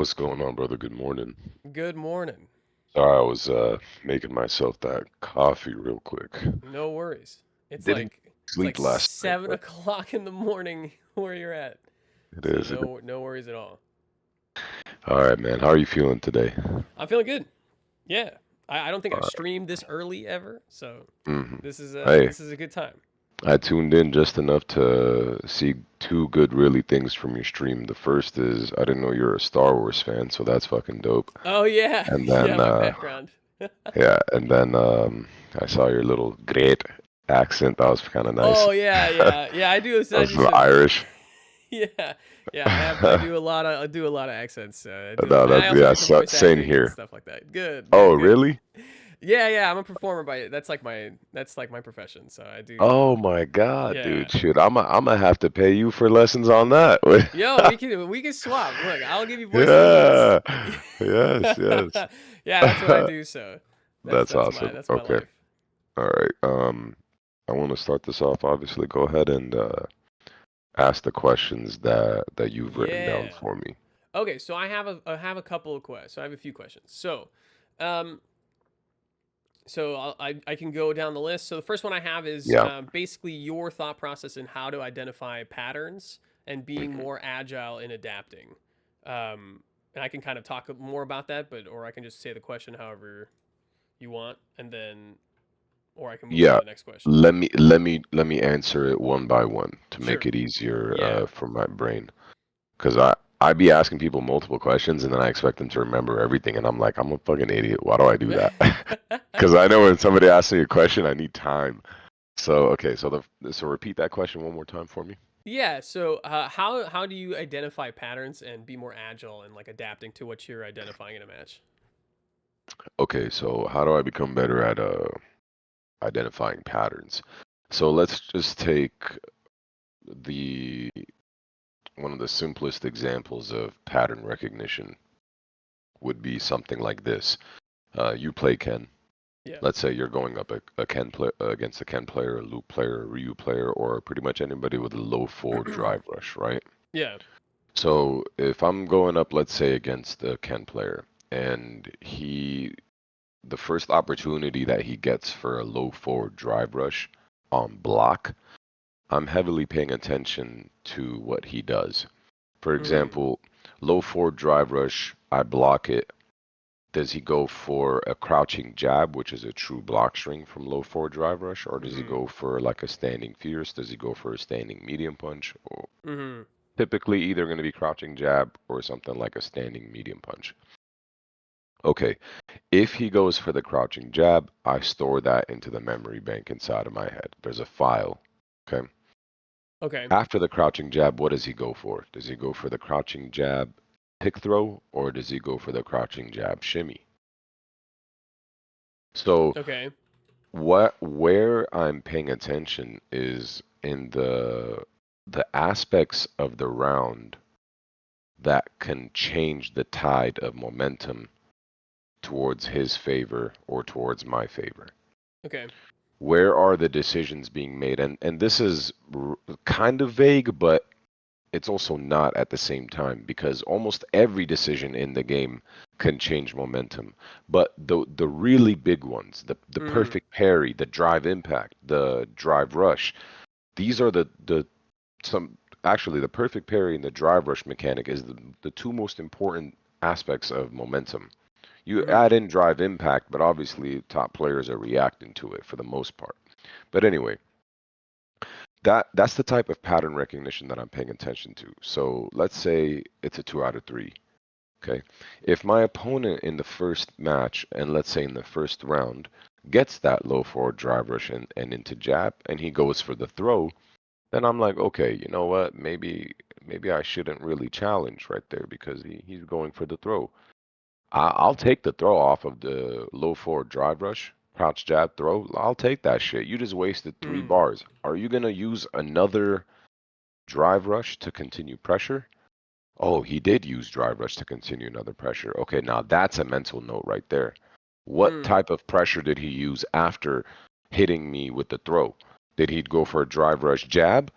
What's going on, brother? Good morning. Good morning. Sorry, I was making myself that coffee real quick. No worries. It's Didn't like it's sleep like last night, seven but o'clock in the morning where you're at. it So is. It is. no worries at all. All right, man. How are you feeling today? I'm feeling good. Yeah. I don't think All I've right. streamed this early ever, so hmm this is a Hey, this is a good time. I tuned in just enough to see two good, really things from your stream. The first is I didn't know you're a Star Wars fan, so that's fucking dope. Oh yeah, And yeah, then, my background. yeah, and then I saw your little great accent. That was kind of nice. Oh yeah. I That's do some some Irish. yeah. Yeah, I do a lot of accents. No, And I that's also yeah, do some voice same acting and here. stuff like that. Good, Oh, good, good. really? Yeah, I'm a performer by that's like my profession. So I do. Oh my God, Yeah. dude. Shoot, I'm gonna have to pay you for lessons on that. Yo, we can swap. Look, I'll give you voice lessons. Yeah. Yes, yes. Yeah, that's what I do. So that's That's that's my awesome. that's my Okay. life. All right. I want to start this off. Obviously, go ahead and ask the questions that you've written down Yeah. for me. Okay, so I have a couple of questions. So I have a few questions. Um, I can go down the list. So the first one I have is Yeah. basically your thought process in how to identify patterns and being hmm more agile in adapting. And I can kind of talk more about that, or I can just say the question however you want, and then or I can move on Yeah. to the next question. Let me answer it one by one to make Sure. it easier Yeah. for my brain. Because I be asking people multiple questions and then I expect them to remember everything, and I'm like, I'm a fucking idiot. Why do I do that? Because I know when somebody asks me a question, I need time. So okay, so repeat that question one more time for me. Yeah. So how do you identify patterns and be more agile and like adapting to what you're identifying in a match? Okay, so how do I become better at identifying patterns? So let's just take the one of the simplest examples of pattern recognition would be something like this. You play Ken. Yeah. Let's say you're going up a Ken play, against a Ken player, a Luke player, a Ryu player, or pretty much anybody with a low forward drive rush, right? Yeah. So if I'm going up, let's say against a Ken player, and the first opportunity that he gets for a low forward drive rush on block, I'm heavily paying attention to what he does. For Mm-hmm. example, low forward drive rush, I block it. Does he go for a crouching jab, which is a true block string from low forward drive rush, or does he Mm-hmm. go for like a standing fierce? Does he go for a standing medium punch? Or Mm-hmm. typically either going to be crouching jab or something like a standing medium punch. Okay, if he goes for the crouching jab, I store that into the memory bank inside of my head. There's a file. Okay. Okay. After the crouching jab, what does he go for? Does he go for the crouching jab pick throw, or does he go for the crouching jab shimmy? So Okay. where I'm paying attention is in the aspects of the round that can change the tide of momentum towards his favor or towards my favor. Okay. Where are the decisions being made? And this is kind of vague, but it's also not at the same time because almost every decision in the game can change momentum. But the really big ones, the Mm-hmm. perfect parry, the drive impact, the drive rush, these are the some actually the perfect parry and the drive rush mechanic is the two most important aspects of momentum. You Mm-hmm. add in drive impact, but obviously top players are reacting to it for the most part. But anyway, that's the type of pattern recognition that I'm paying attention to. So let's say it's a 2 out of 3. Okay. If my opponent in the first match, and let's say in the first round, gets that low forward drive rush and into jab, and he goes for the throw, then I'm like, okay, you know what? Maybe I shouldn't really challenge right there because he's going for the throw. I'll take the throw off of the low forward drive rush, crouch jab throw. I'll take that shit. You just wasted 3 bars. Are you gonna use another drive rush to continue pressure? Oh, he did use drive rush to continue another pressure. Okay, now that's a mental note right there. What Mm-hmm. type of pressure did he use after hitting me with the throw? Did he go for a drive rush jab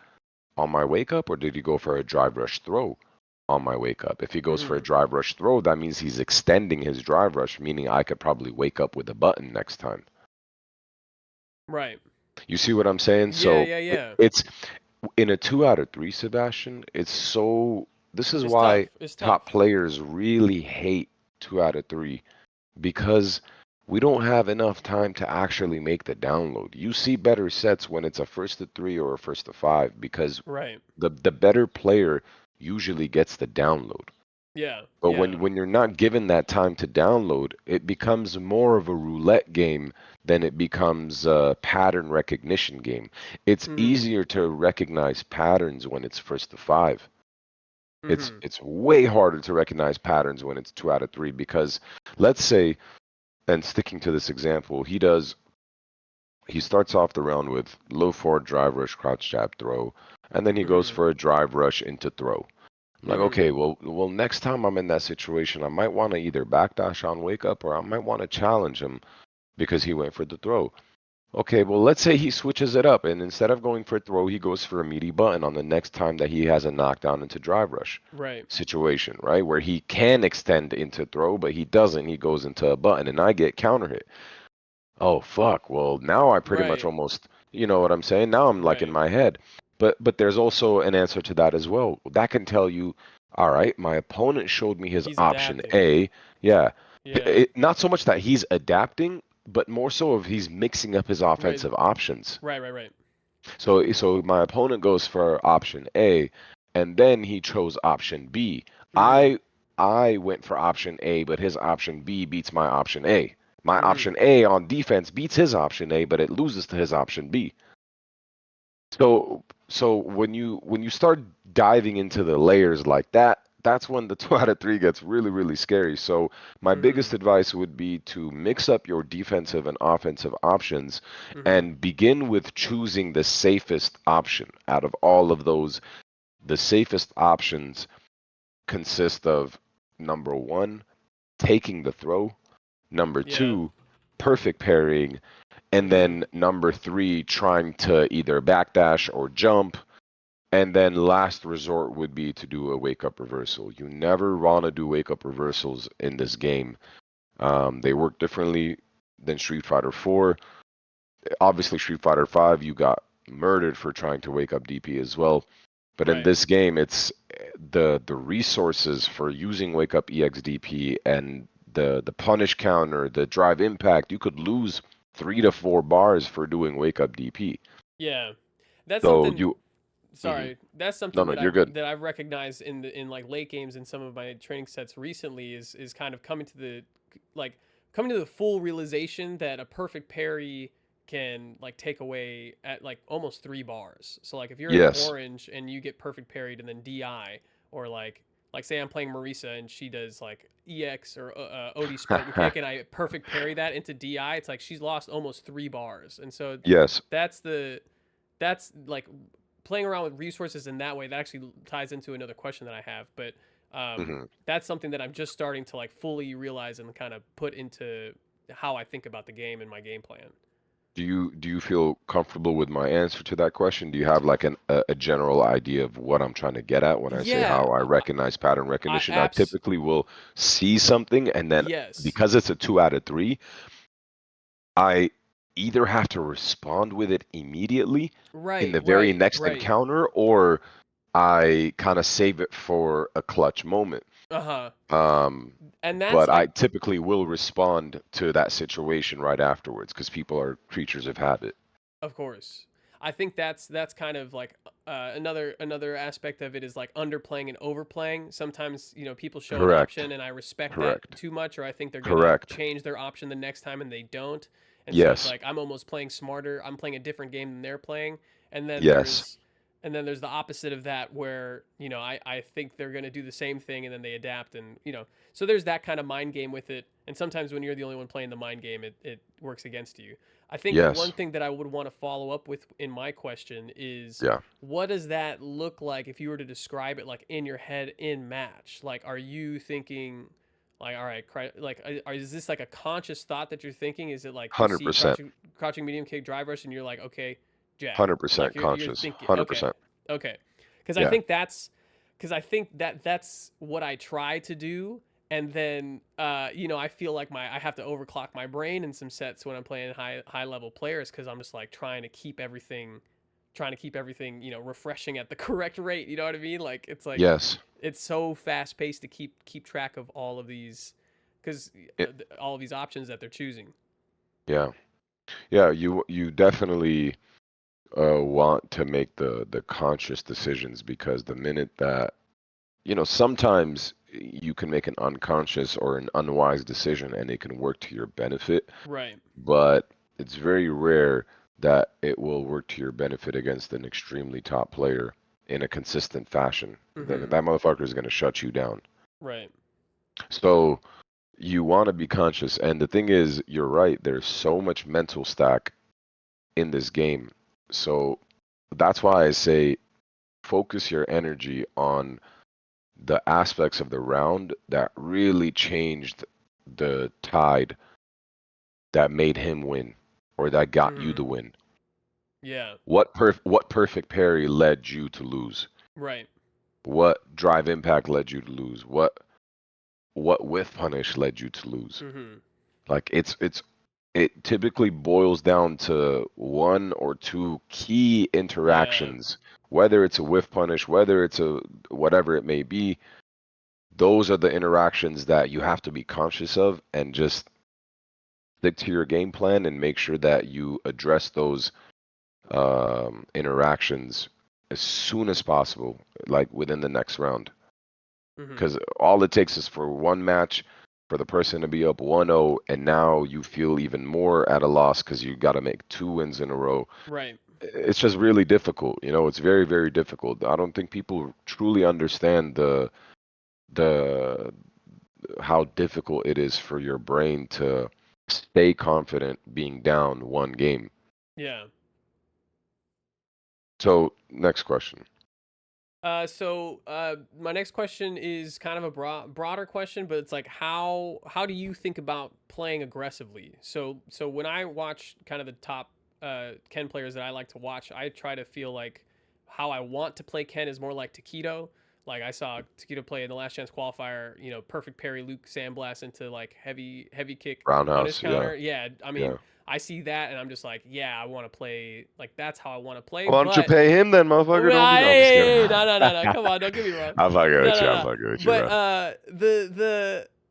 on my wake up, or did he go for a drive rush throw? on my wake up. If he goes for a Mhm. drive rush throw, that means he's extending his drive rush, meaning I could probably wake up with a button next time. Right. You see what I'm saying? Yeah, So yeah, yeah. it's in a 2 out of 3, Sebastian. It's so. This is It's tough. why It's tough. top players really hate 2 out of 3 because we don't have enough time to actually make the download. You see better sets when it's a first to 3 or a first to 5 because Right. the better player usually gets the download. Yeah. But Yeah. when you're not given that time to download, it becomes more of a roulette game than it becomes a pattern recognition game. It's Mhm. easier to recognize patterns when it's first to 5. Mhm. It's way harder to recognize patterns when it's 2 out of 3 because let's say, and sticking to this example, he starts off the round with low forward drive rush, crouch jab throw, and then he goes Mhm. for a drive rush into throw. I'm like, Mhm. okay, well, next time I'm in that situation, I might want to either backdash on wake up or I might want to challenge him because he went for the throw. Okay, well, let's say he switches it up and instead of going for a throw, he goes for a meaty button on the next time that he has a knockdown into drive rush Right. situation, right? Where he can extend into throw, but he doesn't. He goes into a button and I get counter hit. Oh fuck. Well, now I pretty much Right. almost, you know what I'm saying? Now I'm like in Right. my head. But there's also an answer to that as well. That can tell you, all right, my opponent showed me his He's option adapting. A. Yeah. Yeah. Not so much that he's adapting, but more so of he's mixing up his Right. offensive options. Right. Right. Right. So my opponent goes for option A, and then he chose option B. Mhm. I went for option A, but his option B beats my option A. My Mhm. option A on defense beats his option A, but it loses to his option B. So when you start diving into the layers like that, that's when the 2 out of 3 gets really scary. So my biggest Mhm. advice would be to mix up your defensive and offensive options Mhm. and begin with choosing the safest option out of all of those. The safest options consist of number one, taking the throw, number Yeah. two, perfect parrying, and Mhm. then number three, trying to either backdash or jump. And then last resort would be to do a wake up reversal. You never want to do wake up reversals in this game. They work differently than Street Fighter 4. Obviously, Street Fighter 5, you got murdered for trying to wake up DP as well. But in Right. this game, it's the resources for using wake up EXDP and the punish counter, the drive impact. You could lose 3 to 4 bars for doing wake up DP. Yeah. That's So something. you, mhm. Sorry, that's No, something no, you're good. that I've recognized in like late games in some of my training sets recently is kind of like coming to the full realization that a perfect parry can like take away at like almost 3 bars. So like if you're in the Yes. orange and you get perfect parried and then DI, or like say I'm playing Marisa and she does like EX or OD spoken kick and I perfect parry that into DI, it's like she's lost almost 3 bars. And so Yes. that's the that's like playing around with resources in that way. That actually ties into another question that I have, but Hmm. that's something that I'm just starting to like fully realize and kind of put into how I think about the game and my game plan. Do you feel comfortable with my answer to that question? Do you have like a general idea of what I'm trying to get at when I say Yeah, how I recognize pattern I recognition? I abs typically will see something and then yes, because it's a 2 out of 3, I either have to respond with it immediately in right, the very right, next right. encounter or I kind of save it for a clutch moment. Uh huh. Um, And that's but I like, typically will respond to that situation right afterwards because people are creatures of habit. of course. I think that's kind of like another aspect of it is like underplaying and overplaying. Sometimes people show an Correct. option and I respect that Correct. too much, or I think they're gonna Correct. change their option the next time and they don't. And so it's Yes. like I'm almost playing smarter. I'm playing a different game than they're playing. And then Yes. there's and then there's the opposite of that where I think they're gonna do the same thing and then they adapt and so there's that kind of mind game with it. And sometimes when you're the only one playing the mind game, it works against you. I think one Yes. thing that I would want to follow up with in my question is Yeah. what does that look like if you were to describe it like in your head in match? Like, are you thinking, like, all right, like, is this like a conscious thought that you're thinking? Is it like you see 100%. crouching medium kick drive rush and you're like, okay, jab, like 100% you're conscious. thinking, okay, 100%. okay, because I Yeah. think because I think that that's what I try to do. And then, I feel like I have to overclock my brain in some sets when I'm playing high level players because I'm just like trying to keep everything, refreshing at the correct rate. You know what I mean? Like Yes. it's so fast paced to keep track of all of these, because It, all of these options that they're choosing. yeah. Yeah. You definitely want to make the conscious decisions because the minute that sometimes you can make an unconscious or an unwise decision and it can work to your benefit, Right. but it's very rare that it will work to your benefit against an extremely top player in a consistent fashion. That Mm-hmm. motherfucker is going to shut you down. Right. So you want to be conscious. And the thing is, you're right. There's so much mental stack in this game. So that's why I say focus your energy on the aspects of the round that really changed the tide that made him win or that got you Mm-hmm. the win. Yeah. What perfect parry led you to lose? Right. What drive impact led you to lose? What whiff punish led you to lose? Mm-hmm. Like it typically boils down to one or two key Yeah. interactions, whether it's a whiff punish, whether it's a whatever it may be. Those are the interactions that you have to be conscious of and just stick to your game plan and make sure that you address those interactions as soon as possible, like within the next round. Mm-hmm. Because all it takes is for one match for the person to be up 1-0, and now you feel even more at a loss because you got to make two wins in a row. Right. It's just really difficult. It's very, very difficult. I don't think people truly understand the how difficult it is for your brain to stay confident being down one game. Yeah. So, next question. My next question is kind of a broader question, but it's like how do you think about playing aggressively? So when I watch kind of the top Ken players that I like to watch, I try to feel like how I want to play Ken is more like Taquito. Like I saw Taquito play in the last chance qualifier, perfect parry Luke sandblast into like heavy kick punish Roundhouse, yeah, counter. Yeah, I mean, yeah. I see that and I'm just like, yeah, I want to play like that's how I want to play, Why don't you but pay him then, motherfucker? Don't be. nah, No, I'm just kidding. hey, no, no, no, no. Come on, don't get me wrong. I'm fucking No, with you. no, I'm no. fucking with you, But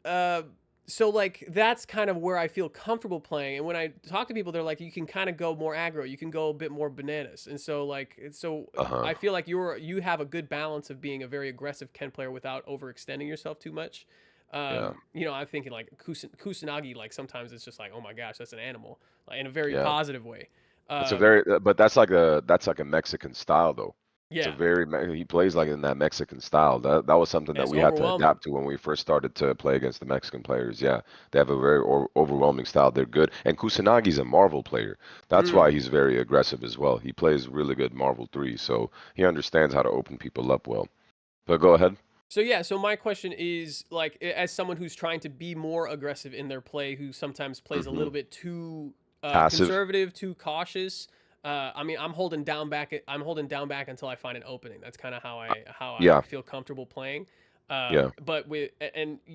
bro. so like that's kind of where I feel comfortable playing. And when I talk to people, they're like, you can kind of go more aggro. You can go a bit more bananas. And so Uh huh. I feel like you have a good balance of being a very aggressive Ken player without overextending yourself too much. Yeah. I'm thinking like Kusanagi. Like sometimes it's just like, oh my gosh, that's an animal, like, in a very Yeah. positive way. It's a Um, very, but that's like a Mexican style though. It's a yeah, very, he plays like in that Mexican style. That was something that it's we had to overwhelming. adapt to when we first started to play against the Mexican players. Yeah, they have a very overwhelming style. They're good, and Kusanagi's a Marvel player. That's why Mm. he's very aggressive as well. He plays really good Marvel 3, so he understands how to open people up well. But go ahead. So yeah, so my question is like as someone who's trying to be more aggressive in their play, who sometimes plays a Hmm. little bit too Passive. conservative, too cautious. I mean, I'm holding down back. I'm holding down back until I find an opening. That's kind of how I Yeah, feel comfortable playing. yeah, But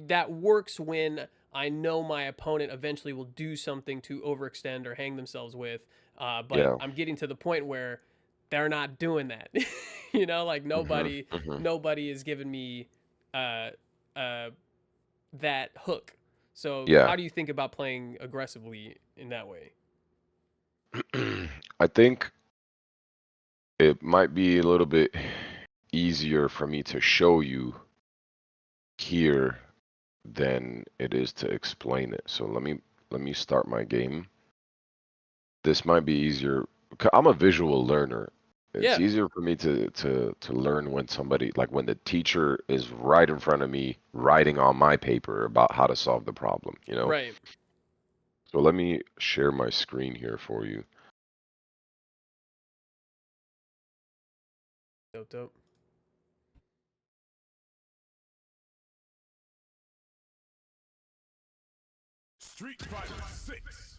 that works when I know my opponent eventually will do something to overextend or hang themselves with. But yeah. I'm getting to the point where they're not doing that. Like Hmm. Hmm. nobody is giving me uh, uh, that hook. So Yeah. how do you think about playing aggressively in that way? I think it might be a little bit easier for me to show you here than it is to explain it. So let me start my game. This might be easier. I'm a visual learner. It's Yeah, easier for me to learn when somebody like when the teacher is right in front of me writing on my paper about how to solve the problem. right. So let me share my screen here for you. Dope, dope. Street Fighter 6.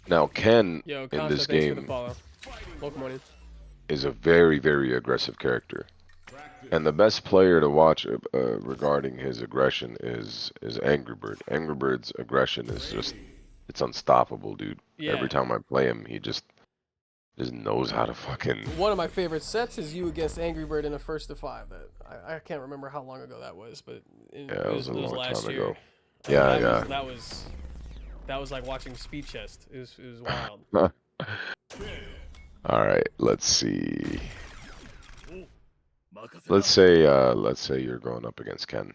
Now, Ken Yo, in Costa, this thanks for the game follow. Welcome on in. is a very, very aggressive character. And the best player to watch regarding his aggression is Angry Bird. Angry Bird's aggression is just, it's unstoppable, dude. Every Yeah. time I play him, he just knows how to fucking. One of my favorite sets is you against Angry Bird in a first to 5. That I can't remember how long ago that was, but Yeah, it was a it was long last time year. ago. Yeah, That was like watching Speed Chest. It was wild. All right, let's see. Let's say you're going up against Ken.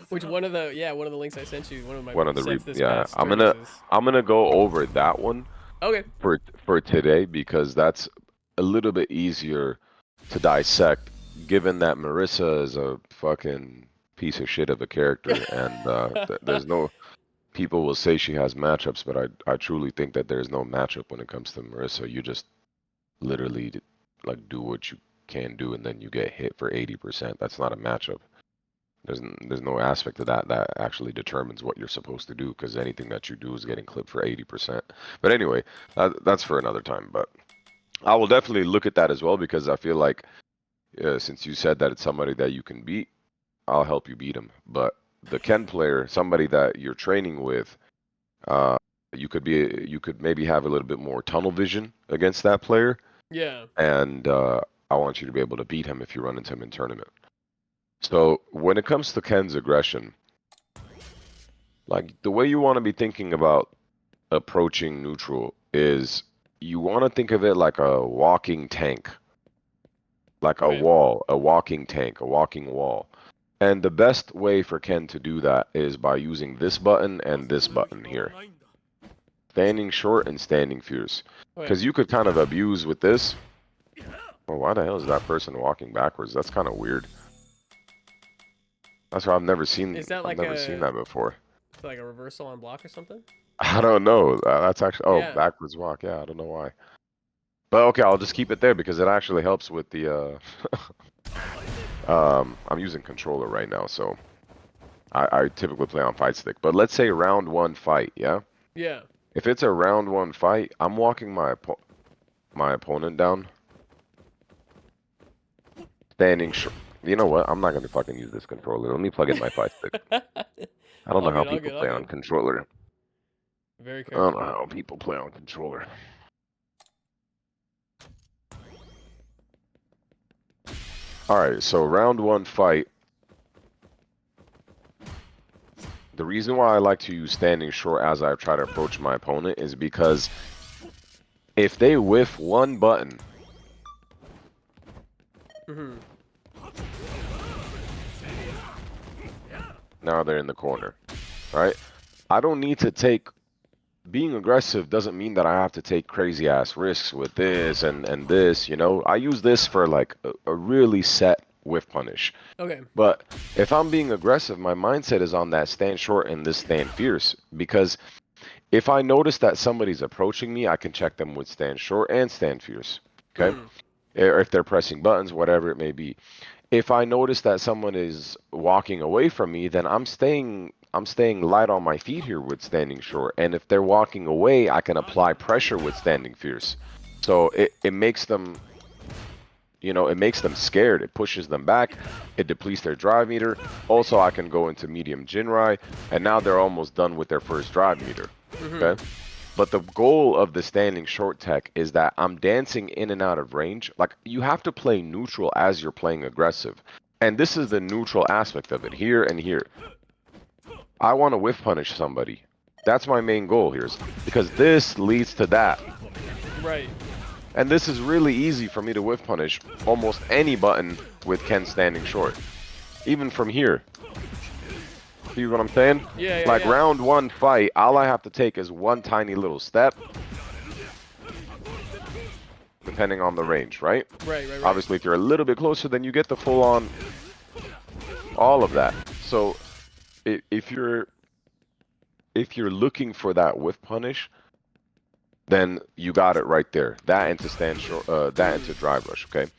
Which one of the links I sent you, one of my One of the sets this yeah, past streams is. I'm gonna go over that one Okay. for today because that's a little bit easier to dissect, given that Marissa is a fucking piece of shit of a character, and there's no. People will say she has matchups, but I truly think that there's no matchup when it comes to Marissa. You just literally like do what you can do, and then you get hit for 80%. That's not a matchup. There's no aspect of that that actually determines what you're supposed to do because anything that you do is getting clipped for 80%. But anyway, that's for another time. But I will definitely look at that as well because I feel like since you said that it's somebody that you can beat, I'll help you beat him. But the Ken player, somebody that you're training with, uh, you could maybe have a little bit more tunnel vision against that player, Yeah. and I want you to be able to beat him if you run into him in tournament. So when it comes to Ken's aggression, like the way you want to be thinking about approaching neutral is you want to think of it like a walking tank, like a Okay. wall, a walking tank, a walking wall. And the best way for Ken to do that is by using this button and this button here. Standing short and standing fierce. Because Okay. you could kind of abuse with this. Well, why the hell is that person walking backwards? That's kind of weird. That's why I've never seen Is that I've like never seen that before. a reversal on block or something? I don't know. That's actually Yeah. backwards walk. Yeah, I don't know why. But okay, I'll just keep it there because it actually helps with the I'm using controller right now, so I typically play on fight stick. But let's say round 1 fight, yeah? Yeah. If it's a round 1 fight, I'm walking my opponent down. Standing short. You know what? I'm not gonna fucking use this controller. Let me plug in my fight stick. I don't know how people play on controller. Very I don't know careful. how people play on controller. Alright, so round 1 fight. The reason why I like to use standing short as I try to approach my opponent is because if they whiff one button, now they're in the corner, right? I don't need to take. Being aggressive doesn't mean that I have to take crazy ass risks with this and this, you know? I use this for like a really set whiff punish. Okay. But if I'm being aggressive, my mindset is on that stand short and this stand fierce. Because if I notice that somebody's approaching me, I can check them with stand short and stand fierce. Okay? Or if they're pressing buttons, whatever it may be. If I notice that someone is walking away from me, then I'm staying light on my feet here with standing short. And if they're walking away, I can apply pressure with standing fierce. So it makes them, you know, it makes them scared. It pushes them back. It depletes their drive meter. Also, I can go into medium Jinrai, and now they're almost done with their first drive meter. Okay? But the goal of the standing short tech is that I'm dancing in and out of range. Like, you have to play neutral as you're playing aggressive. And this is the neutral aspect of it, here and here. I want to whiff punish somebody. That's my main goal here, because this leads to that. Right. And this is really easy for me to whiff punish almost any button with Ken standing short. Even from here. See what I'm saying? Yeah, like round 1 fight, all I have to take is one tiny little step. Depending on the range, right? Right. Obviously, if you're a little bit closer, then you get the full on all of that. So if you're looking for that whiff punish, then you got it right there. That into stand short, that into drive rush, okay?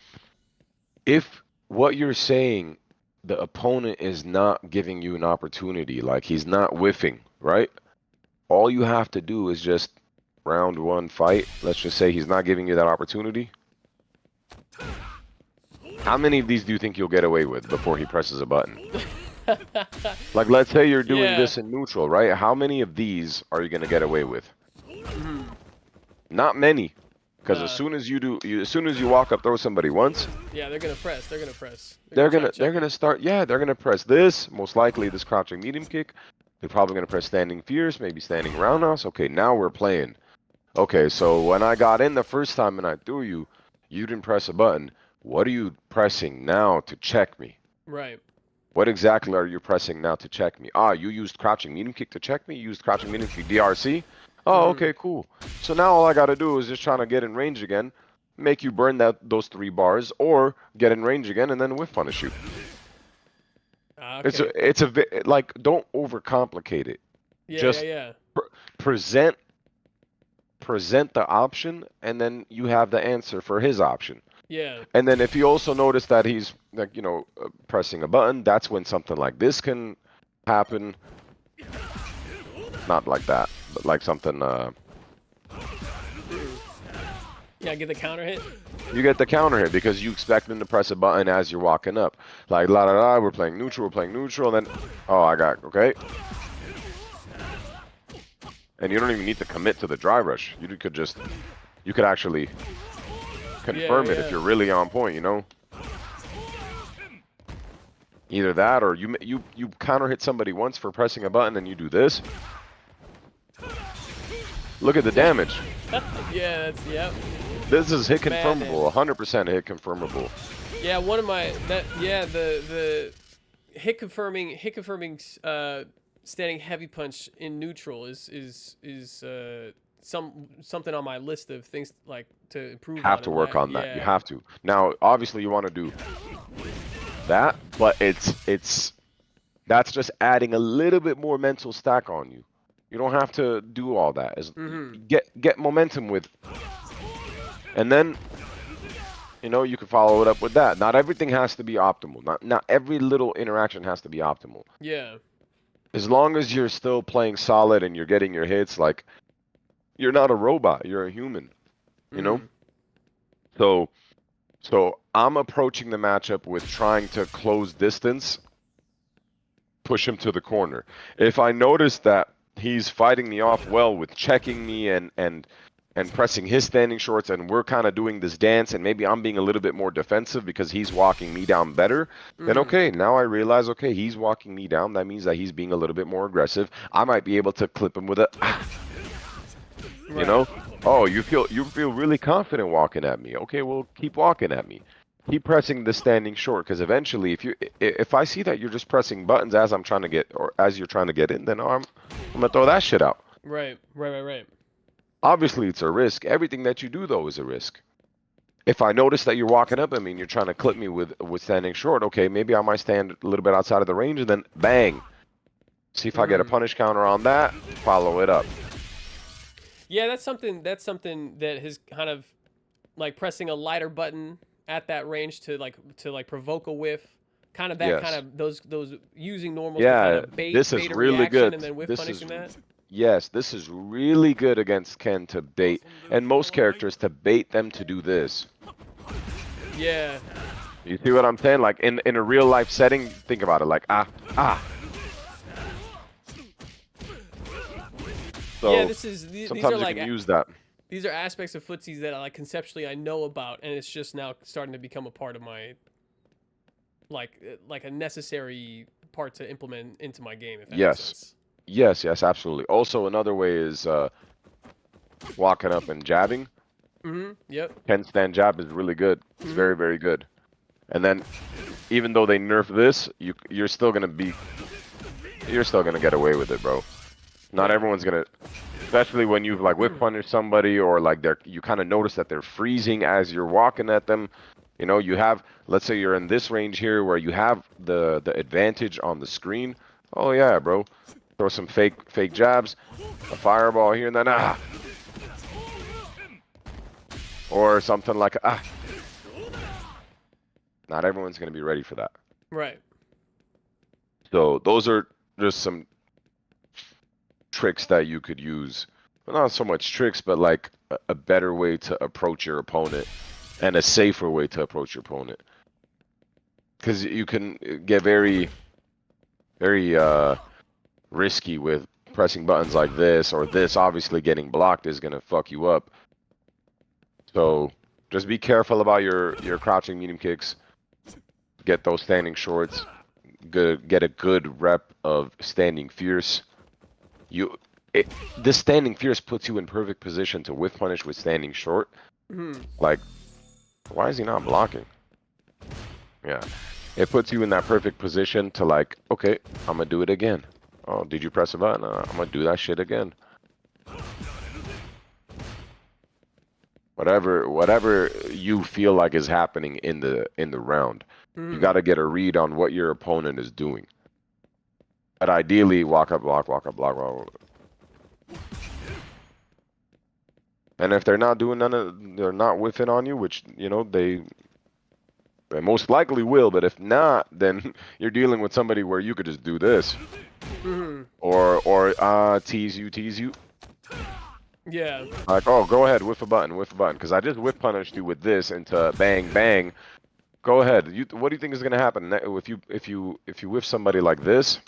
If what you're saying, the opponent is not giving you an opportunity, like he's not whiffing, right? all you have to do is just round one fight. Let's just say he's not giving you that opportunity. How many of these do you think you'll get away with before he presses a button? Like, let's say you're doing Yeah. this in neutral, right? How many of these are you gonna get away with? Not many, because as soon as you walk up, throw somebody once, Yeah, they're gonna press. They're gonna press. they're try gonna to check it. start. Yeah, they're gonna press this. Most likely this crouching medium kick. They're probably gonna press standing fierce, maybe standing roundhouse. Okay, now we're playing. Okay, so when I got in the first time and I threw you, you didn't press a button. What are you pressing now to check me? Right. What exactly are you pressing now to check me? Ah, you used crouching medium kick to check me? You used crouching medium kick DRC? Oh, okay, cool. So now all I gotta do is just trying to get in range again, make you burn those 3 bars, or get in range again and then whiff punish you. Okay. Like, don't overcomplicate it. Yeah, Just yeah. present the option, and then you have the answer for his option. Yeah. And then if you also notice that he's like, pressing a button, that's when something like this can happen. Not like that, but like something. Yeah, get the counter hit. You get the counter hit because you expect him to press a button as you're walking up. Like la la la, we're playing neutral, and then I got okay. And you don't even need to commit to the dry rush. You could actually confirm it if you're really on point, Either that or you counter hit somebody once for pressing a button and you do this. Look at the damage. Yeah, yep. This is hit Mad confirmable, 100% hit confirmable. Yeah, one of my the hit confirming standing heavy punch in neutral is something on my list of things like to improve. Have to work on that. You have to. Now, obviously, you want to do that, but that's just adding a little bit more mental stack on you. You don't have to do all that. Get momentum with, and then you can follow it up with that. Not everything has to be optimal. Not every little interaction has to be optimal. Yeah. As long as you're still playing solid and you're getting your hits, like you're not a robot, you're a human. You know? So I'm approaching the matchup with trying to close distance, push him to the corner. If I notice that he's fighting me off well with checking me and pressing his standing shorts, and we're kind of doing this dance, and maybe I'm being a little bit more defensive because he's walking me down better, then okay, now I realize, okay, he's walking me down. That means that he's being a little bit more aggressive. I might be able to clip him with a, oh, you feel really confident walking at me. Okay, well, keep walking at me. Keep pressing the standing short, because eventually, if I see that you're just pressing buttons as I'm trying to get, or as you're trying to get in, then I'm gonna throw that shit out. Right. Obviously, it's a risk. Everything that you do, though, is a risk. If I notice that you're walking up at me and you're trying to clip me with standing short, okay, maybe I might stand a little bit outside of the range, and then bang. See if I get a punish counter on that. Follow it up. Yeah, that's something that has kind of like pressing a lighter button at that range to provoke a whiff. Kind of that Yes. kind of those using normals Yeah, to kind of bait, this is bait a really reaction good. and then whiff This punishing is that. Yes, this is really good against Ken to bait, and most characters to bait them to do this. Yeah. You see what I'm saying? Like in a real life setting, think about it. Like So Yeah, these sometimes are you like can use that. these are aspects of footsies that like conceptually I know about, and it's just now starting to become a part of my like a necessary part to implement into my game. If that makes sense. Yes, absolutely. Also, another way is walking up and jabbing. Yep. Handstand jab is really good. It's very, very good. And then, even though they nerf this, you're still gonna get away with it, bro. Not everyone's gonna, especially when you've like whip punished somebody, or like you kind of notice that they're freezing as you're walking at them. You have, let's say you're in this range here where you have the advantage on the screen. Oh yeah, bro. Throw some fake jabs, a fireball here and then or something like Not everyone's gonna be ready for that. Right. So those are just some tricks that you could use. Well, not so much tricks, but like a better way to approach your opponent and a safer way to approach your opponent. Because you can get very, very risky with pressing buttons like this, or this obviously getting blocked is gonna fuck you up. So just be careful about your crouching medium kicks. Get those standing shorts. Get a good rep of standing fierce. This standing fierce puts you in perfect position to whiff punish with standing short. Like, why is he not blocking? Yeah, it puts you in that perfect position to like, okay, I'm gonna do it again. Oh, did you press a button? I'm gonna do that shit again. Whatever you feel like is happening in the round, you got to get a read on what your opponent is doing. But ideally, walk up, block, walk up, block, walk. And if they're not doing they're not whiffing on you, which you know they most likely will. But if not, then you're dealing with somebody where you could just do this, or tease you. Yeah. Like, oh, go ahead, whiff a button, because I just whiff punished you with this into bang bang. Go ahead. What do you think is gonna happen if you whiff somebody like this?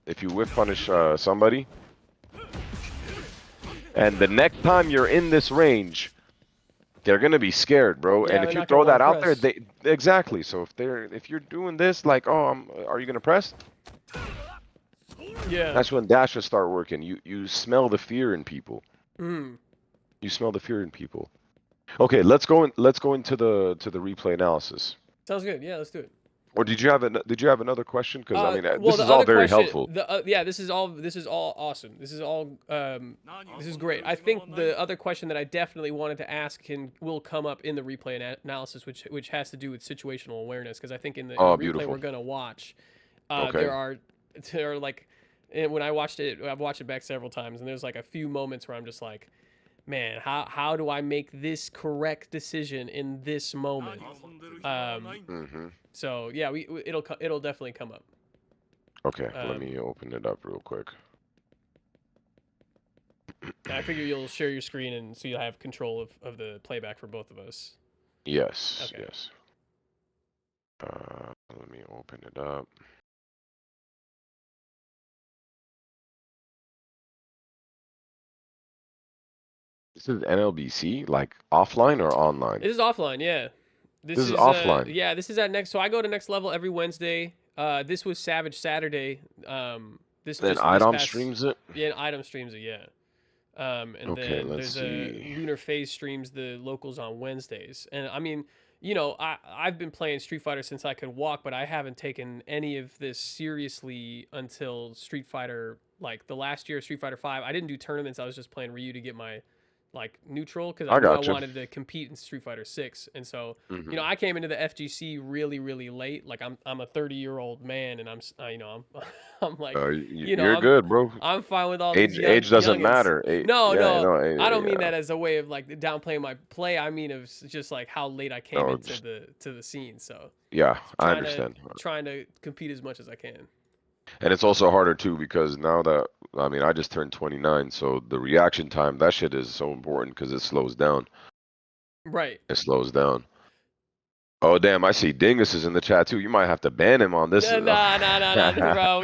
If you whiff punish somebody, and the next time you're in this range, they're gonna be scared, bro. Yeah, And if you throw that out there, exactly. So if you're doing this, like, oh, are you gonna press? Yeah. That's when dashes start working. You smell the fear in people. You smell the fear in people. Okay, let's go into the replay analysis. Sounds good. Yeah, let's do it. Or did you have another question? Because I mean, well, this is all very question, helpful. Yeah, this is all awesome. This is all this is great. I think the other question that I definitely wanted to ask will come up in the replay analysis, which has to do with situational awareness, because I think in the replay we're gonna watch, there are like, and when I've watched it back several times, and there's like a few moments where I'm just like, man, how do I make this correct decision in this moment? So yeah, it'll definitely come up. Okay, let me open it up real quick. I figure you'll share your screen, and so you'll have control of the playback for both of us. Yes. Okay. Yes. Let me open it up. This is NLBC, like offline or online? This is offline, yeah. This is offline. Yeah, this is at next. So I go to Next Level every Wednesday. This was Savage Saturday. Then Item streams it. Yeah, Item streams it. Yeah. And okay, then there's Lunar Phase streams the locals on Wednesdays. And I mean, you know, I've been playing Street Fighter since I could walk, but I haven't taken any of this seriously until Street Fighter, like the last year of Street Fighter 5. I didn't do tournaments. I was just playing Ryu to get my like neutral, because I knew I wanted to compete in Street Fighter 6. And so, you know, I came into the FGC really, really late. Like I'm a 30-year-old man, and I'm like, you know, you're good, bro. I'm fine with all age. these Age doesn't youngins. matter. No, I don't mean that as a way of like downplaying my play. I mean of just like how late I came into the scene. So yeah, I understand. Trying to compete as much as I can. And it's also harder too, because now that, I mean, I just turned 29, so the reaction time, that shit is so important because it slows down. Right. It slows down. Oh damn, I see Dingus is in the chat too. You might have to ban him on this. Nah, bro.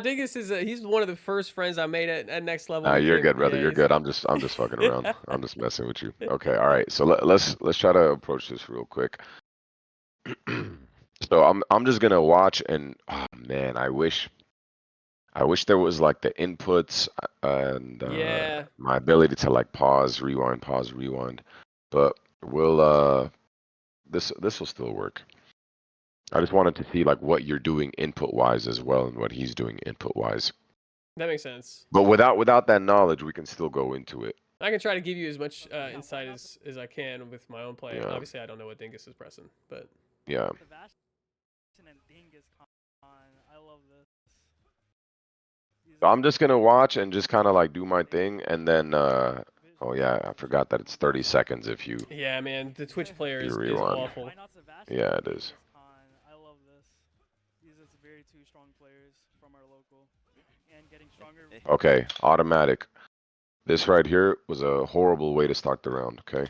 Dingus he's one of the first friends I made at Next Level. You're good, brother. You're good. I'm just fucking around. I'm just messing with you. Okay, all right. So let's try to approach this real quick. So I'm just gonna watch, and oh man, I wish there was like the inputs and my ability to like pause, rewind. But we'll this will still work. I just wanted to see like what you're doing input wise as well, and what he's doing input wise. That makes sense. But without that knowledge, we can still go into it. I can try to give you as much insight as I can with my own play. Yeah. Obviously, I don't know what Dingus is pressing, but yeah. I love this. I'm just gonna watch and just kind of like do my thing, and then oh yeah, I forgot that it's 30 seconds if you. Yeah, man, the Twitch player is rewind. awful. Yeah, it is. I love this. These are very two strong players from our local, and getting stronger. Okay, automatic. This right here was a horrible way to start the round, okay?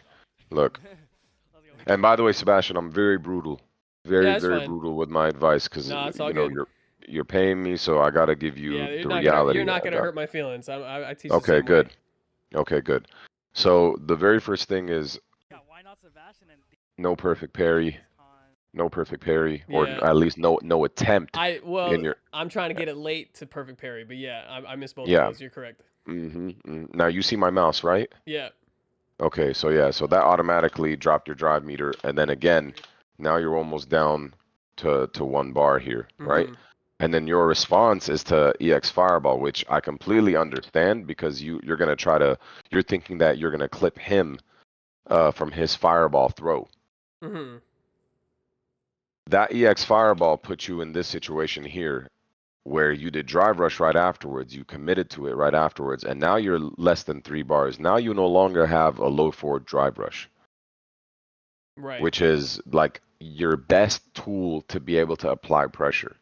Look. Let's go. And by the way, Sebastian, I'm very brutal. Yeah, Very, that's very fine. brutal with my advice because No, it's all you know good. you're paying me, so I gotta give Yeah, you the reality. you're not I gonna got. hurt my feelings. I teach the Okay, same good. way. Okay, good. So the very first thing is Yeah, why not Sebastian and no perfect parry, con? no perfect parry, or Yeah. at least no attempt Well, in your. I'm trying to get it late to perfect parry, but yeah, I missed both of Yeah. those. You're correct. Now you see my mouse, right? Yeah. Okay, so yeah, so that automatically dropped your drive meter, and then again, now you're almost down to 1 bar here, right? Mm-hmm. And then your response is to EX Fireball, which I completely understand because you're gonna you're thinking that you're gonna clip him from his Fireball throw. Mm-hmm. That EX Fireball puts you in this situation here where you did drive rush right afterwards, you committed to it right afterwards, and now you're less than 3 bars. Now you no longer have a low forward drive rush, Right. which is like your best tool to be able to apply pressure.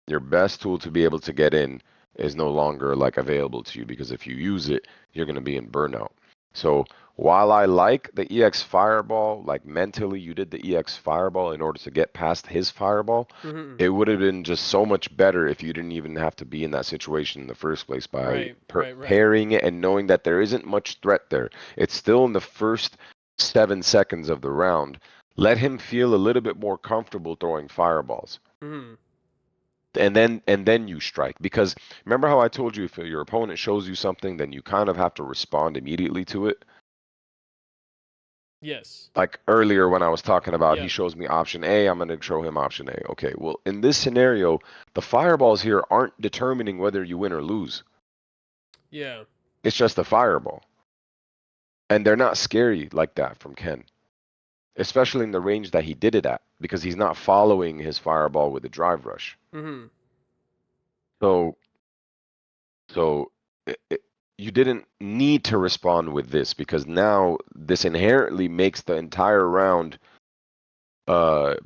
Your best tool to be able to get in is no longer like available to you because if you use it, you're going to be in burnout. So while I like the EX Fireball, like mentally you did the EX Fireball in order to get past his Fireball, Mm-hmm. it would have been just so much better if you didn't even have to be in that situation in the first place by Right. pairing it and knowing that there isn't much threat there. It's still in the first 7 seconds of the round. Let him feel a little bit more comfortable throwing fireballs. Mm-hmm. And then you strike because remember how I told you if your opponent shows you something then you kind of have to respond immediately to it. Yes. Like earlier when I was talking about he Yep. shows me option A, I'm going to show him option A. Okay, well, in this scenario, the fireballs here aren't determining whether you win or lose. Yeah. It's just a fireball. And they're not scary like that from Ken, especially in the range that he did it at because he's not following his fireball with a drive rush. Mm-hmm. So, so you didn't need to respond with this because now this inherently makes the entire round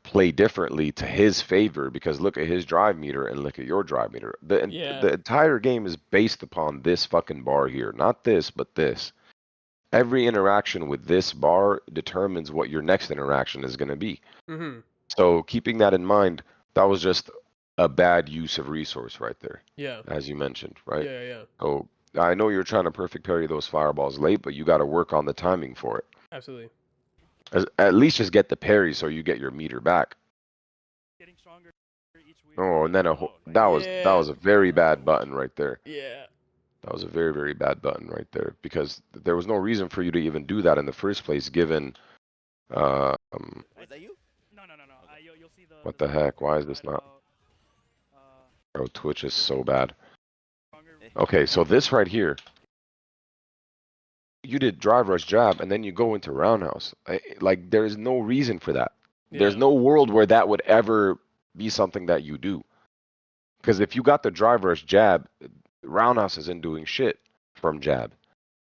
play differently to his favor because look at his drive meter and look at your drive meter. Yeah. The entire game is based upon this fucking bar here, not this, but this. Every interaction with this bar determines what your next interaction is going to be. Mm-hmm. So keeping that in mind, that was just a bad use of resource right there, Yeah. as you mentioned, right? Yeah. So I know you're trying to perfect parry those fireballs late, but you got to work on the timing for it. Absolutely. At least just get the parry so you get your meter back. Getting stronger each week. Oh, and then that Yeah. was a very bad button right there. Yeah. That was a very, very bad button right there because there was no reason for you to even do that in the first place, given Was that you? No. You'll see the. what the Zotto heck? Why picture is this right not? about, Oh, Twitch is so bad. stronger. Okay, so this right here, you did drive rush jab and then you go into roundhouse. Like there is no reason for that. There's Yeah. no world where that would ever be something that you do. Because if you got the drive rush jab, roundhouse isn't doing shit from jab,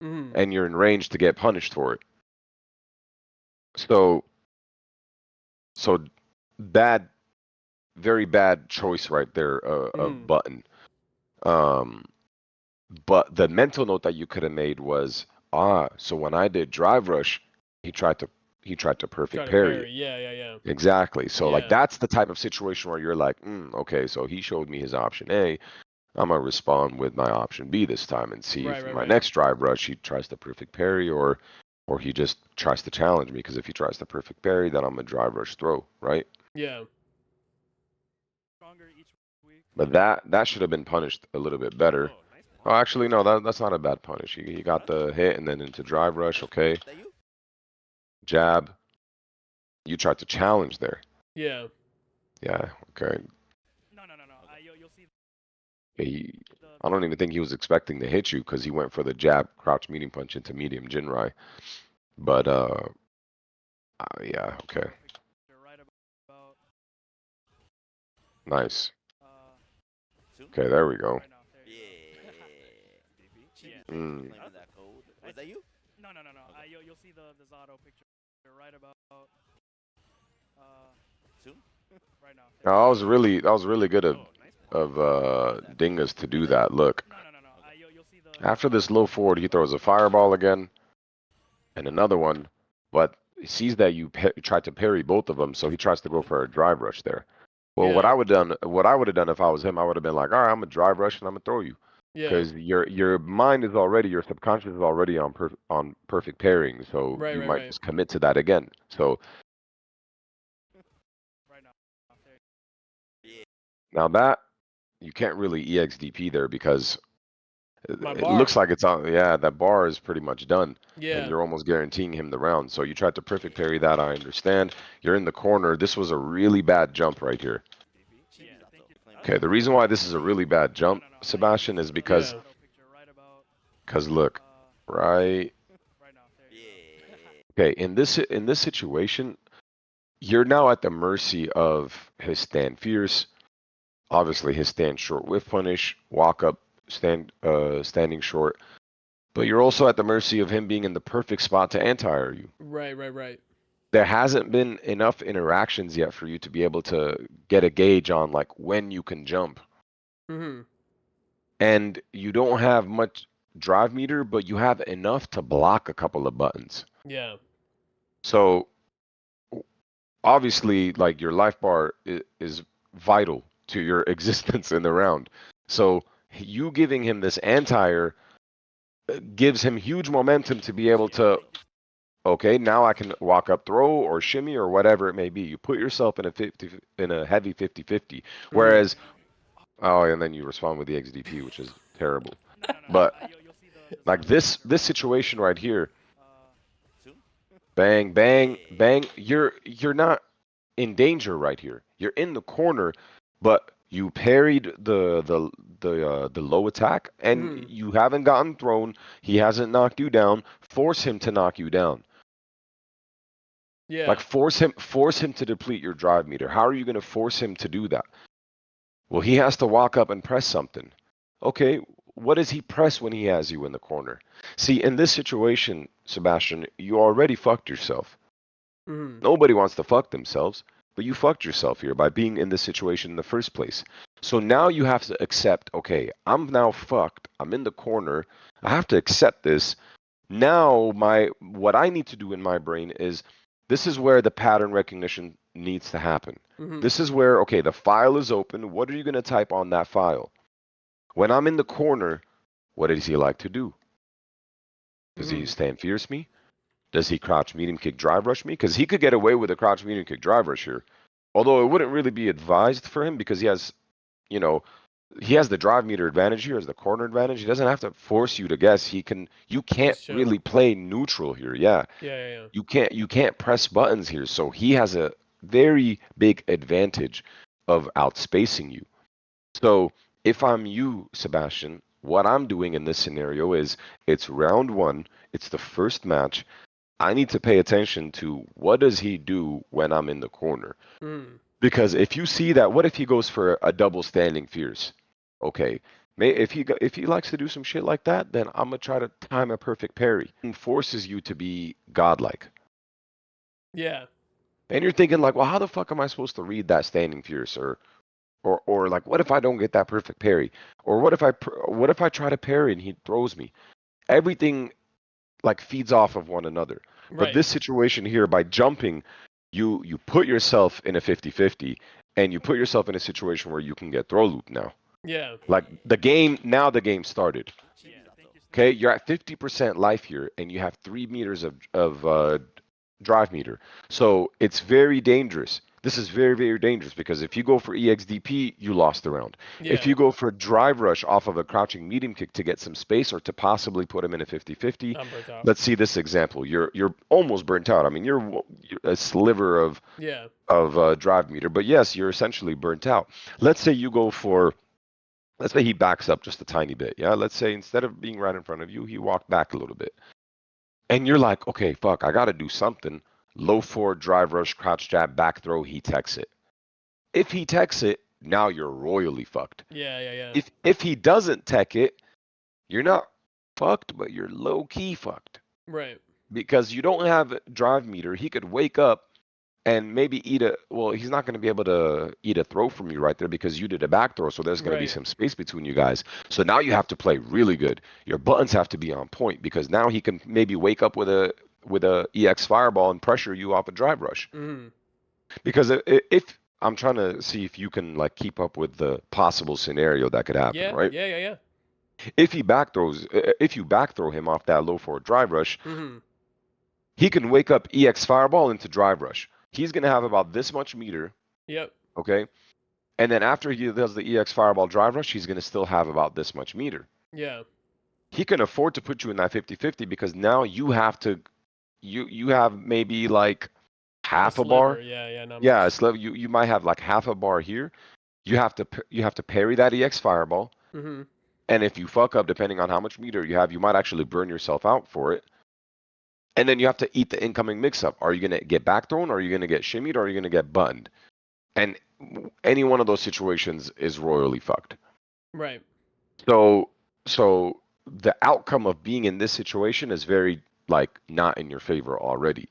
Mm-hmm. and you're in range to get punished for it. So, so bad, very bad choice right there of Mm-hmm. button. Um, but the mental note that you could have made was, so when I did drive rush, he tried to Try perfect to parry it. parry. Yeah. Exactly. So like Yeah. that's the type of situation where you're like, okay, so he showed me his option A. I'm gonna respond with my option B this time and see if in my Right. next drive rush he tries to perfect parry or he just tries to challenge me. Because if he tries to perfect parry, then I'm a drive rush throw, right? Yeah. Stronger each week. But that should have been punished a little bit better. Oh, nice Oh, punch. actually, no, that's not a bad punish. He got the hit and then into drive rush. Okay, That you? jab. You tried to challenge there. Yeah. Yeah. Okay. No. You'll see He, the. I don't even think he was expecting to hit you because he went for the jab, crouch medium punch into medium Jinrai. But yeah, okay, Picture right about. nice. Soon? Okay, there we go. Right now. There you Yeah. Yeah. Mm. Claiming that code. Was that you? go. No. You'll see the Zotto picture right about. Soon? right now. That was really good of Dingus to do that. Look, No. You'll see the. after this low forward, he throws a fireball again and another one, but he sees that you tried to parry both of them, so he tries to go for a drive rush there. Well, Yeah. what I would have done if I was him, I would have been like, all right, I'm gonna drive rush and I'm gonna throw you, Yeah. because your mind is already, your subconscious is already on perfect pairing, so you might Right. just commit to that again. So Right now. Yeah. now that you can't really EXDP there because My it bar. looks like it's on. Yeah, that bar is pretty much done, and Yeah. you're almost guaranteeing him the round. So you tried to perfect parry that. I understand. You're in the corner. This was a really bad jump right here. Yeah, thank you. Okay, the reason why this is a really bad jump, Sebastian, is because Yeah. Right about. look, right. Right now. There you Yeah. Okay, in this situation, you're now at the mercy of his stand fierce. Obviously, his stand short whiff punish, walk up, standing short. But you're also at the mercy of him being in the perfect spot to anti-air you. Right. There hasn't been enough interactions yet for you to be able to get a gauge on like when you can jump. Mm-hmm. And you don't have much drive meter, but you have enough to block a couple of buttons. Yeah. So obviously, like your life bar is vital to your existence in the round. So you giving him this anti-air gives him huge momentum to be able to, okay, now I can walk up throw or shimmy or whatever it may be. You put yourself in a heavy 50-50. Whereas, oh, and then you respond with the XDP, which is terrible. But You'll see the. like this situation right here, Soon? bang, bang, Yeah. bang, you're not in danger right here. You're in the corner, but you parried the low attack, and Mm-hmm. you haven't gotten thrown. He hasn't knocked you down. Force him to knock you down. Yeah. Like force him to deplete your drive meter. How are you going to force him to do that? Well, he has to walk up and press something. Okay, what does he press when he has you in the corner? See, in this situation, Sebastian, you already fucked yourself. Mm-hmm. Nobody wants to fuck themselves, but you fucked yourself here by being in this situation in the first place. So now you have to accept, okay, I'm now fucked. I'm in the corner. I have to accept this. Now what I need to do in my brain is, this is where the pattern recognition needs to happen. Mm-hmm. This is where, okay, the file is open. What are you going to type on that file? When I'm in the corner, what does he like to do? Does he stand fierce me? Does he crouch medium kick drive rush me? Because he could get away with a crouch medium kick drive rush here. Although it wouldn't really be advised for him because he has, you know, he has the drive meter advantage here, as the corner advantage. He doesn't have to force you to guess. You can't Just chill. really play neutral here. Yeah. Yeah. You can't press buttons here. So he has a very big advantage of outspacing you. So if I'm you, Sebastian, what I'm doing in this scenario is, it's round one, it's the first match. I need to pay attention to what does he do when I'm in the corner. Mm. Because if you see that, what if he goes for a double standing fierce? Okay, if he likes to do some shit like that, then I'm gonna try to time a perfect parry. And forces you to be godlike. Yeah. And you're thinking like, well, how the fuck am I supposed to read that standing fierce, or like, what if I don't get that perfect parry, or what if I try to parry and he throws me? Everything like feeds off of one another. But Right. this situation here, by jumping, you put yourself in a 50-50, and you put yourself in a situation where you can get throw loop now. Yeah. Like the game started. Okay, you're at 50% life here, and you have 3 meters of drive meter. So it's very dangerous. This is very, very dangerous, because if you go for EXDP, you lost the round. Yeah. If you go for drive rush off of a crouching medium kick to get some space, or to possibly put him in a 50-50, I'm burnt out. let's see this example. You're almost burnt out. I mean, you're a sliver of Yeah. drive meter, but yes, you're essentially burnt out. Let's say you go for, let's say he backs up just a tiny bit. Yeah, let's say instead of being right in front of you, he walked back a little bit. And you're like, okay, fuck, I got to do something. Low forward, drive rush, crouch jab, back throw, he techs it. If he techs it, now you're royally fucked. Yeah. If he doesn't tech it, you're not fucked, but you're low key fucked. Right. Because you don't have drive meter. He could wake up and maybe he's not going to be able to eat a throw from you right there because you did a back throw, so there's going to be Right. some space between you guys. So now you have to play really good. Your buttons have to be on point because now he can maybe wake up with a EX fireball and pressure you off a drive rush. Mm-hmm. Because if I'm trying to see if you can like keep up with the possible scenario that could happen, Yeah. right? Yeah. If if you back throw him off that low forward drive rush, Mm-hmm. he can wake up EX fireball into drive rush. He's going to have about this much meter, Yep. okay? And then after he does the EX Fireball drive rush, he's going to still have about this much meter. Yeah. He can afford to put you in that 50-50 because now you have to you have maybe like half a bar. Sliver. Yeah. Not Yeah, much. a sliver. You might have like half a bar here. You have to parry that EX Fireball. Mm-hmm. And if you fuck up, depending on how much meter you have, you might actually burn yourself out for it. And then you have to eat the incoming mix-up. Are you going to get back thrown? Or are you going to get shimmied? Or are you going to get buttoned? And any one of those situations is royally fucked. Right. So the outcome of being in this situation is very like not in your favor already.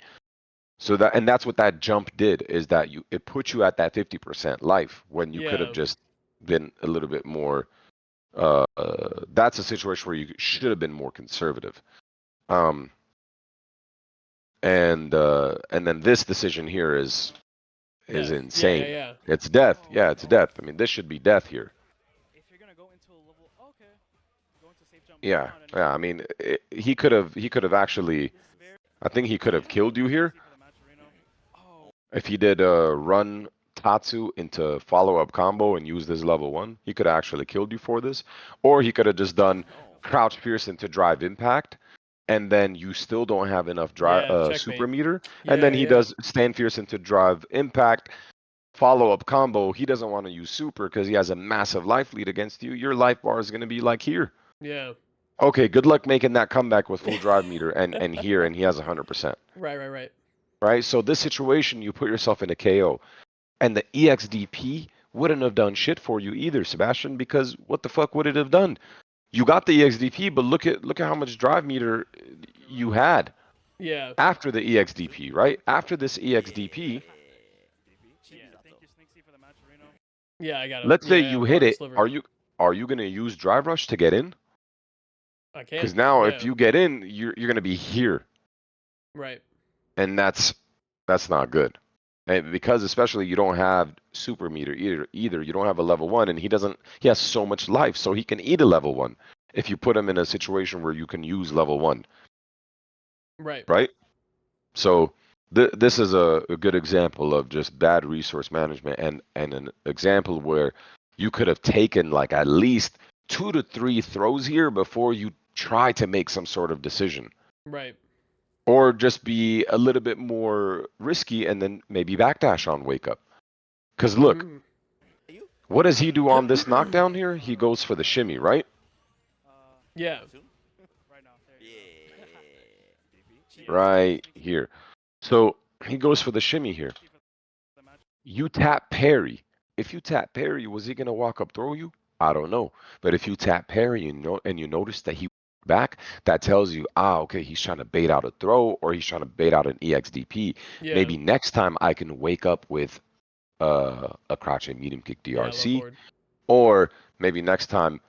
So that's what that jump did, is that it put you at that 50% life when you could have Yeah. just been a little bit more that's a situation where you should have been more conservative. And then this decision here is Death. insane. Yeah. It's death. Yeah, it's death. I mean, this should be death here. If you're gonna go into a level, okay, go into safe jump. Yeah, yeah. I mean, he could have actually. I think he could have killed you here if he did run Tatsu into follow-up combo and used his level 1. He could have actually killed you for this, or he could have just done crouch pierce into drive impact, and then you still don't have enough drive Yeah, super checkmate. meter, and then he does stand fierce into drive impact. Follow-up combo. He doesn't want to use super because he has a massive life lead against you. Your life bar is going to be like here. Yeah. Okay, good luck making that comeback with full drive meter and here, and he has 100%. Right. Right? So this situation, you put yourself in a KO, and the EXDP wouldn't have done shit for you either, Sebastian, because what the fuck would it have done? You got the EXDP, but look at how much drive meter you had Yeah. after the EXDP, right? After this EXDP, Thank you, Sneaksy, for the match, Reno. Yeah, I got it. let's say Yeah, you hit perfect it. sliver. Are you gonna use drive rush to get in? I can. Because now, Yeah. if you get in, you're gonna be here, Right. and that's not good. And because especially you don't have super meter either. You don't have a level 1, and he has so much life, so he can eat a level 1 if you put him in a situation where you can use level 1, Right. right? So this is a good example of just bad resource management, and an example where you could have taken like at least 2 to 3 throws here before you try to make some sort of decision. Right. Or just be a little bit more risky and then maybe backdash on wake up. Because look, Mhm. what does he do on this knockdown here? He goes for the shimmy, right? Yeah. Right now, there you Right here. So he goes for the shimmy here. the match. You tap parry. If you tap parry, was he gonna walk up throw you? I don't know. But if you tap parry and you notice that he back, that tells you, okay, he's trying to bait out a throw or he's trying to bait out an EXDP. Yeah. Maybe next time I can wake up with a crouch and medium kick Yeah, low DRC, forward. or maybe next time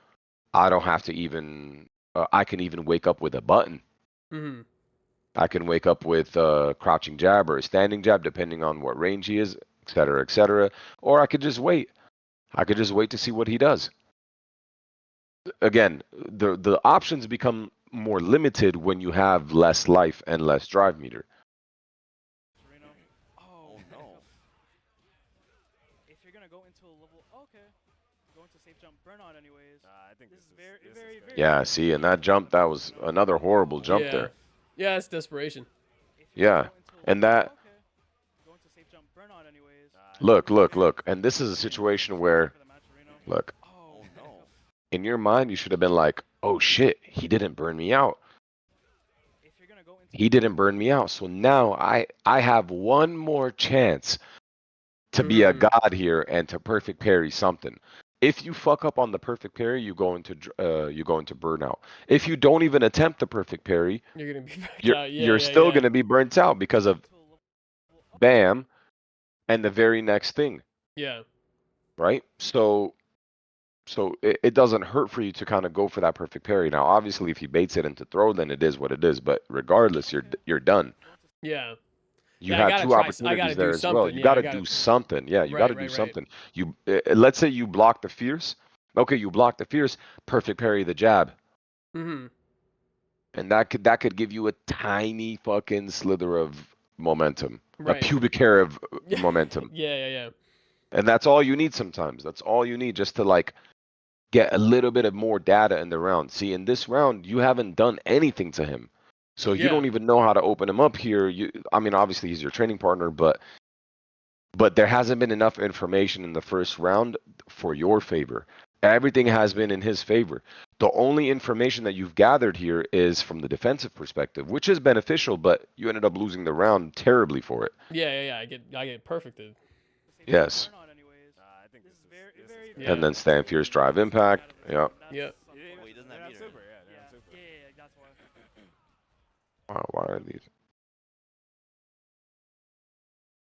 I don't have to even I can even wake up with a button. Mm-hmm. I can wake up with crouching jab or a standing jab, depending on what range he is, et cetera, et cetera. Or I could just wait. I could just wait to see what he does. Again, the options become more limited when you have less life and less drive meter. Reno. Oh no. If you're gonna go into a level, okay, go into safe jump burnout anyways. I think This is this very. Yeah, see, and that jump, that was another horrible jump Yeah. there. Yeah, it's desperation. If you're Yeah, gonna go into a and level, that, okay, go into safe jump burnout anyways. look, and this is a situation where, For the match, Reno. look, Oh no. in your mind, you should have been like, oh shit, he didn't burn me out. If you're gonna go into He didn't burn me out. So now I have one more chance to be a Mhm. god here and to perfect parry something. If you fuck up on the perfect parry, you go into burnout. If you don't even attempt the perfect parry, You're gonna be backed you're out. you're still gonna be burnt out because of to a level, bam, and the very next thing, Yeah. right? So it doesn't hurt for you to kind of go for that perfect parry. Now, obviously, if he baits it into throw, then it is what it is. But regardless, you're done. Yeah. You Yeah, I had gotta two try. I opportunities gotta do there as well. something. You Yeah, got I to gotta. do something. Yeah, you got to Right, do right, right. something. You let's say you block the fierce. Okay, you block the fierce, perfect parry the jab. Mm-hmm. And that could give you a tiny fucking slither of momentum, a Right. pubic hair of Yeah, momentum. yeah. And that's all you need sometimes. That's all you need just to like get a little bit of more data in the round. See, in this round, you haven't done anything to him. So you Yeah. don't even know how to open him up here. I mean, obviously he's your training partner, but there hasn't been enough information in the first round for your favor. Everything has been in his favor. The only information that you've gathered here is from the defensive perspective, which is beneficial, but you ended up losing the round terribly for it. Yeah. I get perfected. Yes. I think This this is very, is very, this is very And Yeah. then stand fierce drive impact. Yeah. Yeah. Well, he doesn't have meter. super. Yeah, Yeah, yeah, super. yeah, that's why. Wow, why are these?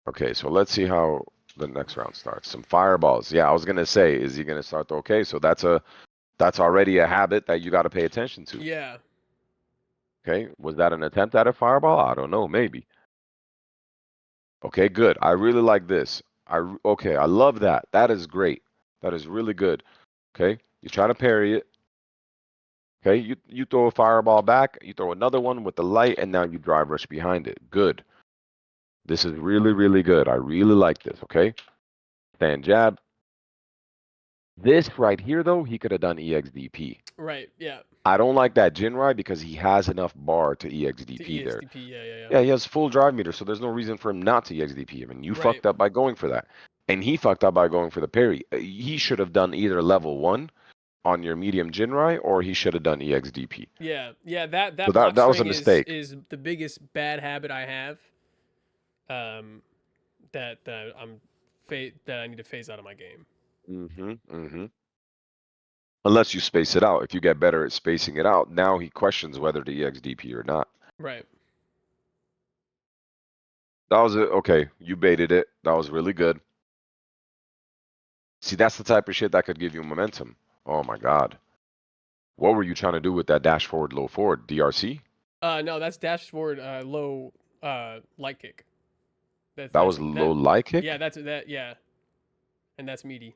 Okay, so let's see how the next round starts. Some fireballs. Yeah, I was gonna say, is he gonna start? Okay, so that's already a habit that you got to pay attention to. Yeah. Okay, was that an attempt at a fireball? I don't know, maybe. Okay, good. I really like this. Okay, I love that. That is great. That is really good. Okay, you try to parry it. Okay, you throw a fireball back, you throw another one with the light, and now you drive rush behind it. Good. This is really, really good. I really like this. Okay, stand jab. This right here, though, he could have done EXDP. Right. Yeah. I don't like that Jinrai because he has enough bar to To EXDP there. ESDP. Yeah. Yeah, he has full drive meter, so there's no reason for him not to EXDP him. And you Right. fucked up by going for that. And he fucked up by going for the parry. He should have done either level 1 on your medium Jinrai, or he should have done EXDP. Yeah. Yeah. So That that block that was a string mistake. is the biggest bad habit I have. That that I need to phase out of my game. Mm-hmm. Unless you space it out. If you get better at spacing it out, now he questions whether to EXDP or not. Right. That was it. Okay, you baited it. That was really good. See, that's the type of shit that could give you momentum. Oh my god. What were you trying to do with that dash forward, low forward? DRC? No, that's dash forward low light kick. That was low light kick? Yeah, that's that. Yeah, and that's meaty.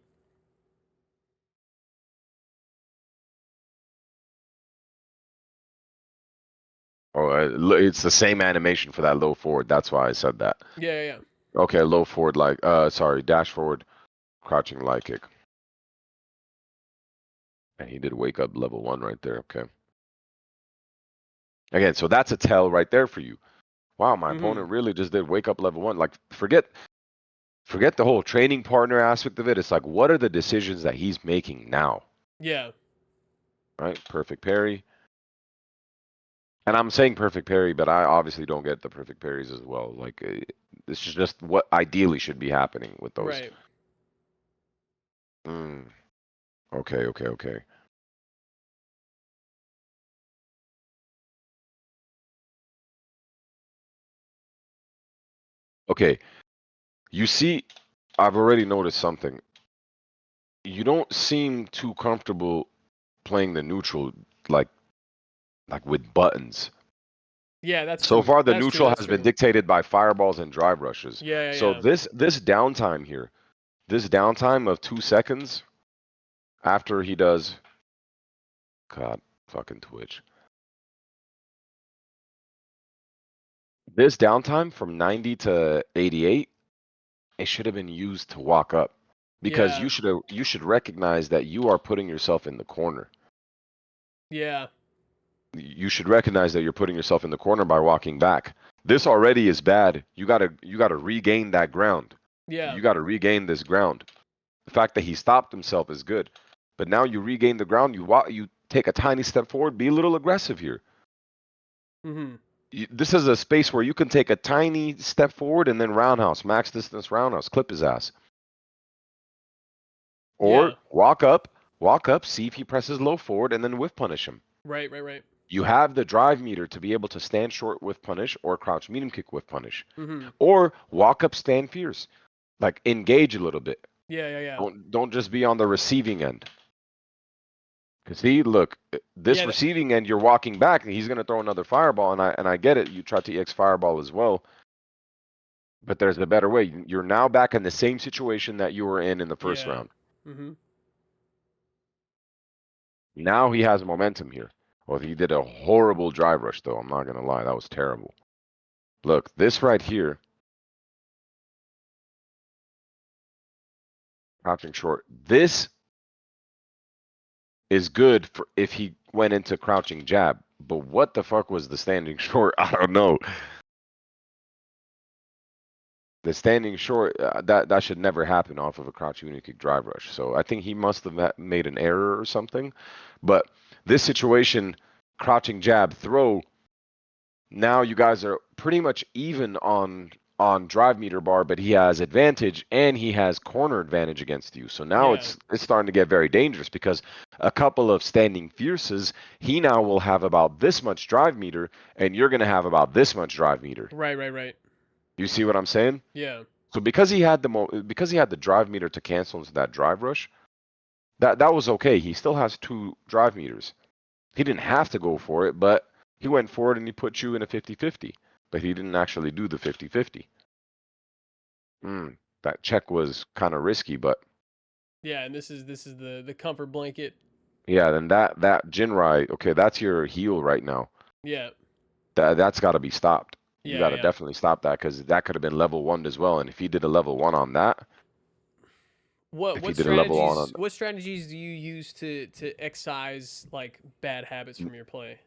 Oh, it's the same animation for that low forward. That's why I said that. Yeah. Okay, low forward like sorry, dash forward, crouching light kick. And he did wake up level 1 right there. Okay. Again, so that's a tell right there for you. Wow, my opponent really just did wake up level 1. Like forget the whole training partner aspect of it. It's like what are the decisions that he's making now? Yeah. Right? Perfect parry. And I'm saying perfect parry, but I obviously don't get the perfect parries as well. Like this is just what ideally should be happening with those. Right. Okay. Okay. You see, I've already noticed something. You don't seem too comfortable playing the neutral like with buttons. Yeah, that's So true. far, the That's true. neutral That's has been true. dictated by fireballs and drive rushes. So Yeah. this downtime here, this downtime of 2 seconds after he does, God, fucking Twitch. This downtime from 90 to 88, it should have been used to walk up because Yeah. you should recognize that you are putting yourself in the corner. Yeah. You should recognize that you're putting yourself in the corner by walking back. This already is bad. You gotta regain that ground. Yeah. You gotta regain this ground. The fact that he stopped himself is good, but now you regain the ground. You take a tiny step forward. Be a little aggressive here. Mm-hmm. This is a space where you can take a tiny step forward and then roundhouse, max distance roundhouse, clip his ass. Or Yeah. walk up, see if he presses low forward, and then whiff punish him. Right. You have the drive meter to be able to stand short with punish or crouch medium kick with punish. Mm-hmm. Or walk up, stand fierce. Like engage a little bit. Yeah. Don't just be on the receiving end. Cause see, look, this Yeah, receiving end, you're walking back, and he's gonna throw another fireball, and I get it. You try to EX fireball as well, but there's a better way. You're now back in the same situation that you were in the first yeah. round. Mm-hmm. Now he has momentum here. Well, he did a horrible drive rush, though. I'm not gonna lie, that was terrible. Look, this right here, crouching short. This is good for if he went into crouching jab. But what the fuck was the standing short? I don't know. The standing short, that should never happen off of a crouch unique kick drive rush. So I think he must have made an error or something. But this situation, crouching jab throw, now you guys are pretty much even on drive meter bar, but he has advantage and he has corner advantage against you. So now Yeah. it's starting to get very dangerous because a couple of standing fierces, he now will have about this much drive meter, and you're gonna have about this much drive meter. Right. You see what I'm saying? Yeah. So because he had the drive meter to cancel into that drive rush, that was okay. He still has 2 drive meters. He didn't have to go for it, but he went for it and he put you in a 50-50. But he didn't actually do the 50-50. That check was kind of risky, but Yeah, and this is the comfort blanket. yeah, then that Jinrai, okay, that's your heel right now. Yeah. That's got to be stopped. You got to Yeah. definitely stop that because that could have been level 1 as well. And if he did a level 1 on that, if he What did a level 1 on strategies do you use to excise like bad habits from your play?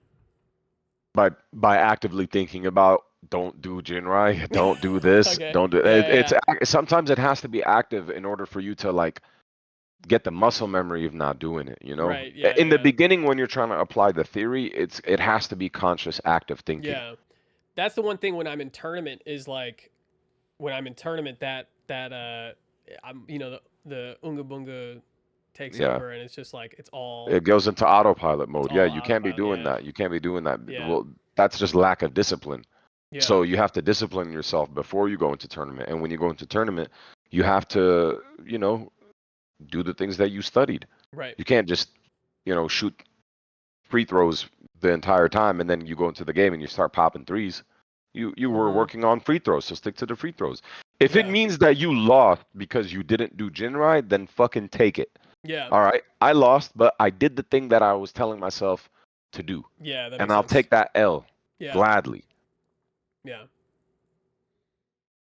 by actively thinking about don't do Jinrai, don't do this, Okay. don't do Yeah. sometimes it has to be active in order for you to like get the muscle memory of not doing it, you know? Right. Yeah. In the Yeah. beginning when you're trying to apply the theory, it has to be conscious active thinking. Yeah. That's the one thing when I'm in tournament is like when I'm in tournament that I'm the Unga Bunga takes Yeah. over and it's just like it's all It goes into autopilot mode. Yeah, all you can't be autopilot. doing Yeah. that. You can't be doing that. Yeah. Well, that's just lack of discipline. Yeah. So you have to discipline yourself before you go into tournament. And when you go into tournament, you have to, do the things that you studied. Right. You can't just, shoot free throws the entire time and then you go into the game and you start popping threes. You were working on free throws, so stick to the free throws. If it Yeah. means that you lost because you didn't do Jinrai, then fucking take it. Yeah. All right, I lost, but I did the thing that I was telling myself to do, Yeah. That and makes I'll sense. take that L Yeah. gladly. Yeah.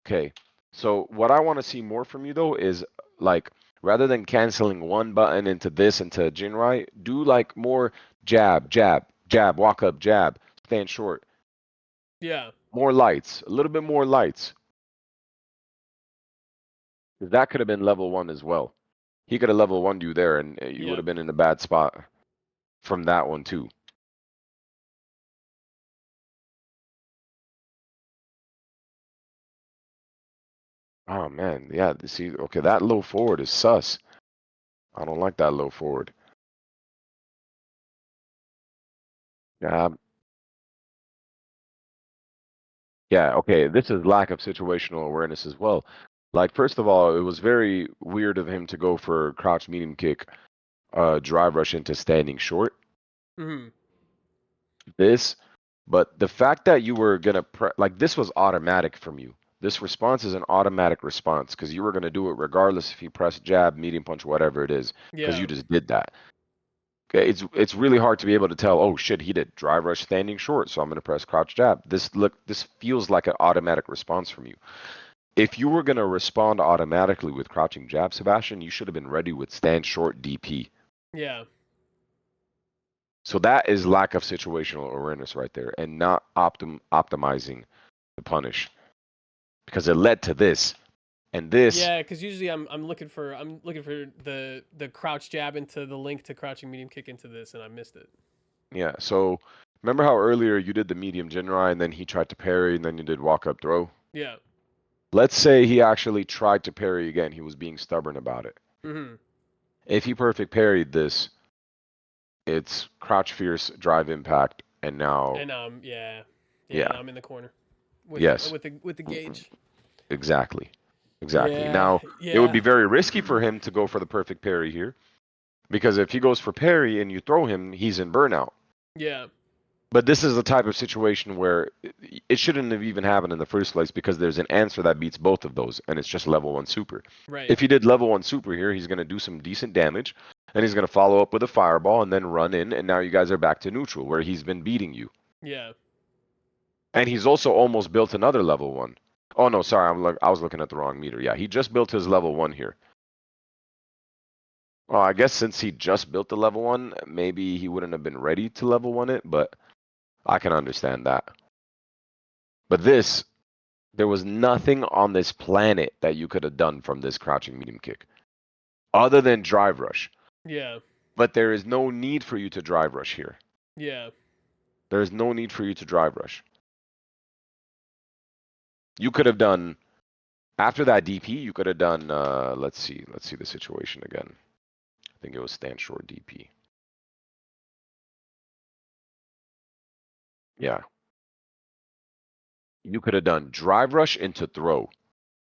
Okay, so what I want to see more from you though is like rather than canceling one button into this into Jinrai, do like more jab, jab, jab, walk up, jab, stand short, Yeah. more lights, a little bit more lights. 'Cause that could have been level 1 as well. He could have level 1'd you there, and you would Yeah. have been in a bad spot from that one too. Oh man, yeah. See, okay, that low forward is sus. I don't like that low forward. Yeah, yeah. Okay, this is lack of situational awareness as well. Like, first of all, it was very weird of him to go for crouch medium kick, drive rush into standing short. Hmm. This, but the fact that you were gonna like this was automatic from you. This response is an automatic response because you were gonna do it regardless if you press jab, medium punch, whatever it is, because Yeah. you just did that. Okay, it's really hard to be able to tell. Oh shit, he did drive rush standing short, so I'm gonna press crouch jab. This feels like an automatic response from you. If you were gonna respond automatically with crouching jab, Sebastian, you should have been ready with stand short DP. Yeah. So that is lack of situational awareness right there, and not optimizing the punish, because it led to this, and this. Yeah, because usually I'm looking for the crouch jab into the link to crouching medium kick into this, and I missed it. Yeah. So remember how earlier you did the medium Jinrai, and then he tried to parry, and then you did walk up throw. Yeah. Let's say he actually tried to parry again. He was being stubborn about it. Hmm. If he perfect parried this, it's crouch fierce drive impact, and now And yeah. Yeah. And I'm in the corner. With Yes. with the gauge. exactly. Exactly. Yeah, Now, it would be yeah, very risky for him to go for the perfect parry here, because if he goes for parry and you throw him, he's in burnout. yeah, But this is the type of situation where it shouldn't have even happened in the first place, because there's an answer that beats both of those, and it's just level 1 super. right. If he did level 1 super here, he's going to do some decent damage, and he's going to follow up with a fireball and then run in, and now you guys are back to neutral, where he's been beating you. Yeah, And he's also almost built another level 1. Oh, no, sorry, I was looking at the wrong meter. Yeah, he just built his level 1 here. Well, I guess since he just built the level 1, maybe he wouldn't have been ready to level 1 it, but I can understand that. But this, there was nothing on this planet that you could have done from this crouching medium kick other than drive rush. yeah, But there is no need for you to drive rush here. yeah, There is no need for you to drive rush. You could have done, after that DP, you could have done, let's see the situation again. I think it was stand short DP. Yeah. You could have done drive rush into throw,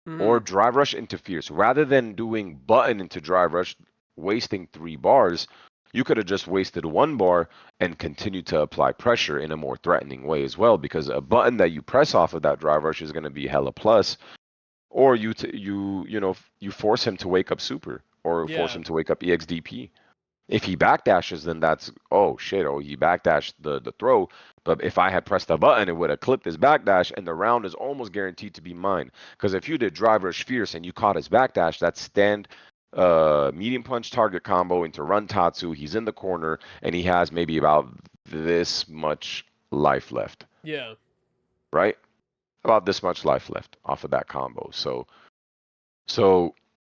or mhm, drive rush into fierce. Rather than doing button into drive rush, wasting 3 bars, you could have just wasted 1 bar and continued to apply pressure in a more threatening way as well, because a button that you press off of that drive rush is going to be hella plus, or you force him to wake up super, or force yeah, him to wake up EXDP. If he backdashes, then that's, oh shit, oh, he backdashed the throw. But if I had pressed the button, it would have clipped his backdash, and the round is almost guaranteed to be mine. Because if you did drive rush fierce and you caught his backdash, that's stand medium punch target combo into run Tatsu. He's in the corner, and he has maybe about this much life left, yeah, right? About this much life left off of that combo. So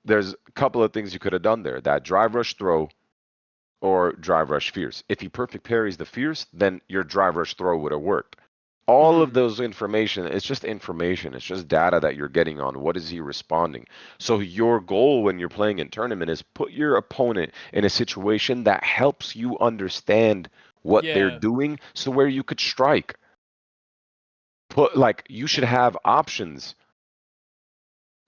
there's a couple of things you could have done there. That drive rush throw, or drive rush fierce. If he perfect parries the fierce, then your drive rush throw would have worked. All of mhm, those information, it's just information. It's just data that you're getting on what is he responding. So your goal when you're playing in tournament is put your opponent in a situation that helps you understand what they're yeah, doing, so where you could strike. Put, like, you should have options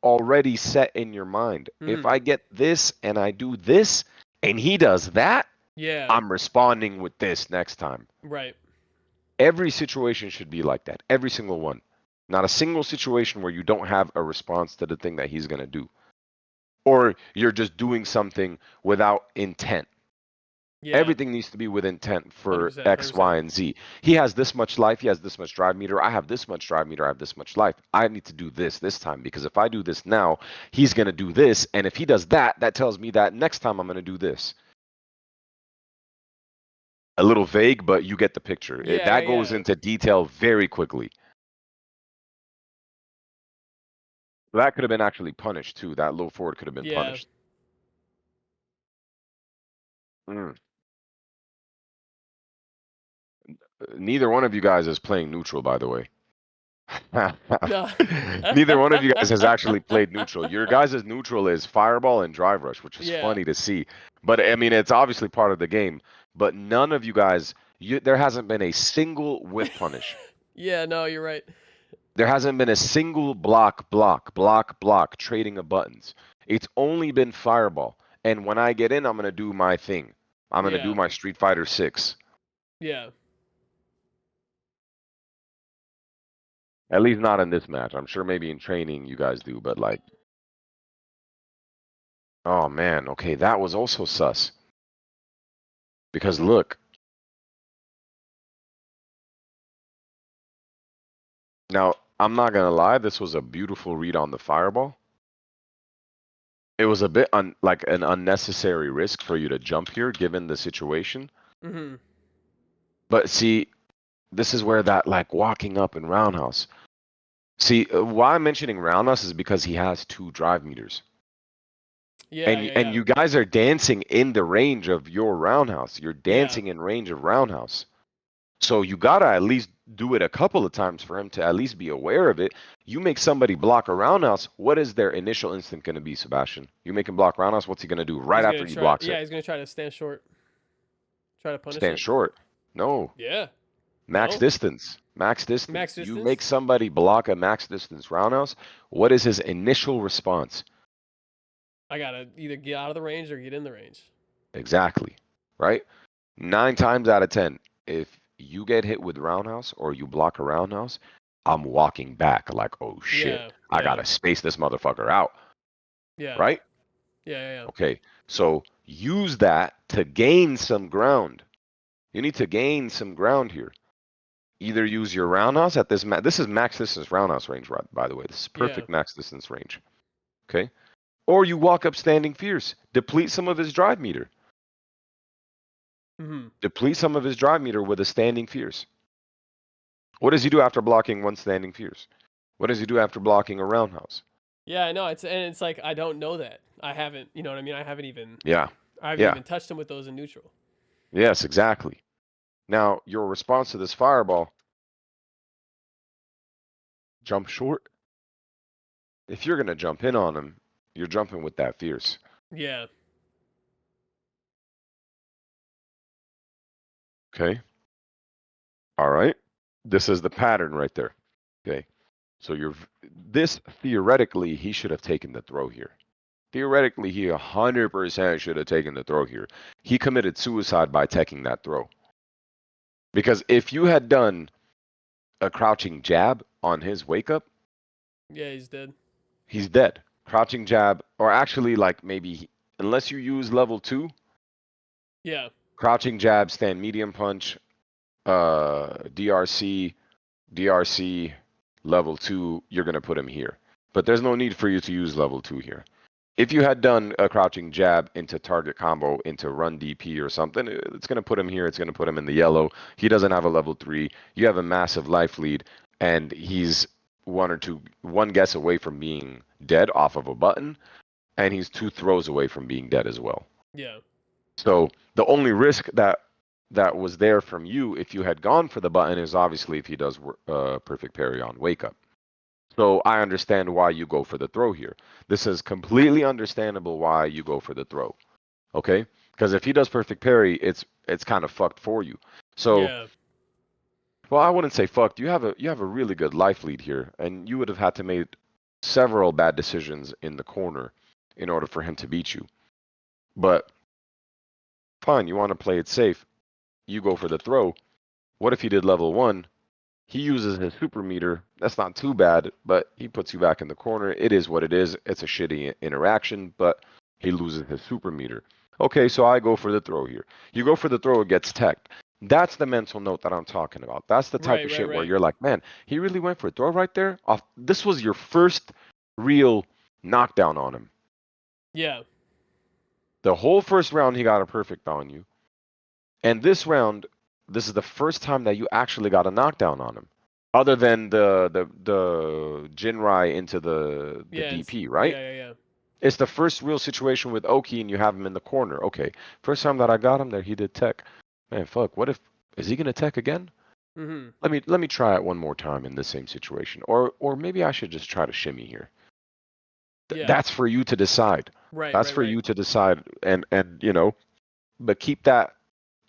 already set in your mind. If mhm, I get this and I do this and he does that, yeah, I'm responding with this next time. right. Every situation should be like that. Every single one. Not a single situation where you don't have a response to the thing that he's going to do. Or you're just doing something without intent. Yeah, Everything needs to be with intent for 100%, X, Y, 100%. and Z. He has this much life. He has this much drive meter. I have this much drive meter. I have this much life. I need to do this time, because if I do this now, he's going to do this. And if he does that, that tells me that next time I'm going to do this. A little vague, but you get the picture. Yeah, yeah, That goes yeah, into detail very quickly. That could have been actually punished too. That low forward could have been yeah. punished. Mm. Neither one of you guys is playing neutral, by the way. No. Neither one of you guys has actually played neutral. Your guys' neutral is fireball and drive rush, which is Yeah, funny to see. But I mean, it's obviously part of the game. But none of you guys, there hasn't been a single whiff punish. yeah. No, you're right. There hasn't been a single block trading of buttons. It's only been fireball. And when I get in, I'm gonna do my thing. I'm gonna do Yeah, my Street Fighter 6. yeah, At least not in this match. I'm sure maybe in training you guys do, but like, oh man, okay, that was also sus. Because look, now I'm not gonna lie, this was a beautiful read on the fireball. It was a bit like an unnecessary risk for you to jump here, given the situation. mhm, But see, this is where that like walking up in roundhouse. See, why I'm mentioning roundhouse is because he has 2 drive meters. yeah, And yeah, and yeah, you guys are dancing in the range of your roundhouse. You're yeah. dancing in range of roundhouse. So you gotta at least do it a couple of times for him to at least be aware of it. You make somebody block a roundhouse, what is their initial instinct gonna be, Sebastian? You make him block roundhouse, what's he gonna do right He's after gonna he try. blocks Yeah, it? he's gonna try to stand short, try to punish Stand it. short. No. Yeah, Max No? distance. Max distance. Max You distance? make somebody block a max distance roundhouse. What is his initial response? I gotta either get out of the range or get in the range. Exactly. Right? 9 times out of 10, if you get hit with roundhouse or you block a roundhouse, I'm walking back like, oh shit, Yeah, I yeah, gotta space this motherfucker out. yeah, Right? yeah. Okay. So use that to gain some ground. You need to gain some ground here. Either use your roundhouse at this this is max distance roundhouse range, right? By the way, this is Yeah. perfect max distance range. Okay, or you walk up standing fierce, deplete some of his drive meter, Mm-hmm. deplete some of his drive meter with a standing fierce. What does he do after blocking one standing fierce? What does he do after blocking a roundhouse? Yeah, I know. It's like I don't know that. I haven't, you know what I mean? I haven't even Yeah, yeah, touched him with those in neutral. yes, exactly. Now your response to this fireball, jump short. If you're gonna jump in on him, you're jumping with that fierce. Yeah. Okay. All right. This is the pattern right there. Okay. So this theoretically he should have taken the throw here. Theoretically, he 100% should have taken the throw here. He committed suicide by taking that throw. Because if you had done a crouching jab on his wake up, Yeah, he's dead. he's dead. Crouching jab, or actually, like maybe, unless you use level 2, Yeah. crouching jab, stand medium punch, DRC, level 2, you're going to put him here. But there's no need for you to use level 2 here. If you had done a crouching jab into target combo into run DP or something, it's going to put him here. It's going to put him in the yellow. He doesn't have a level 3. You have a massive life lead, and he's one guess away from being dead off of a button, and he's 2 throws away from being dead as well. Yeah. So the only risk that was there from you if you had gone for the button is obviously if he does perfect parry on wake up. So I understand why you go for the throw here. This is completely understandable why you go for the throw. Okay? Because if he does perfect parry, it's kind of fucked for you. So, Yeah. well, I wouldn't say fucked. You have a really good life lead here, and you would have had to make several bad decisions in the corner in order for him to beat you. But fine, you want to play it safe. You go for the throw. What if he did level 1? He uses his super meter. That's not too bad, but he puts you back in the corner. It is what it is. It's a shitty interaction, but he loses his super meter. Okay, so I go for the throw here. You go for the throw, it gets teched. That's the mental note that I'm talking about. That's the type of shit where you're like, man, he really went for a throw right there. This was your first real knockdown on him. Yeah. The whole first round, he got a perfect on you. And this round, this is the first time that you actually got a knockdown on him, other than the Jinrai into the Yeah. DP, right? Yeah. It's the first real situation with Oki, and you have him in the corner. Okay, first time that I got him there, he did tech. Man, fuck. What if is he gonna tech again? Mm-hmm. Let me try it one more time in the same situation, or maybe I should just try to shimmy here. Yeah. That's for you to decide. Right. That's for you to decide, and but keep that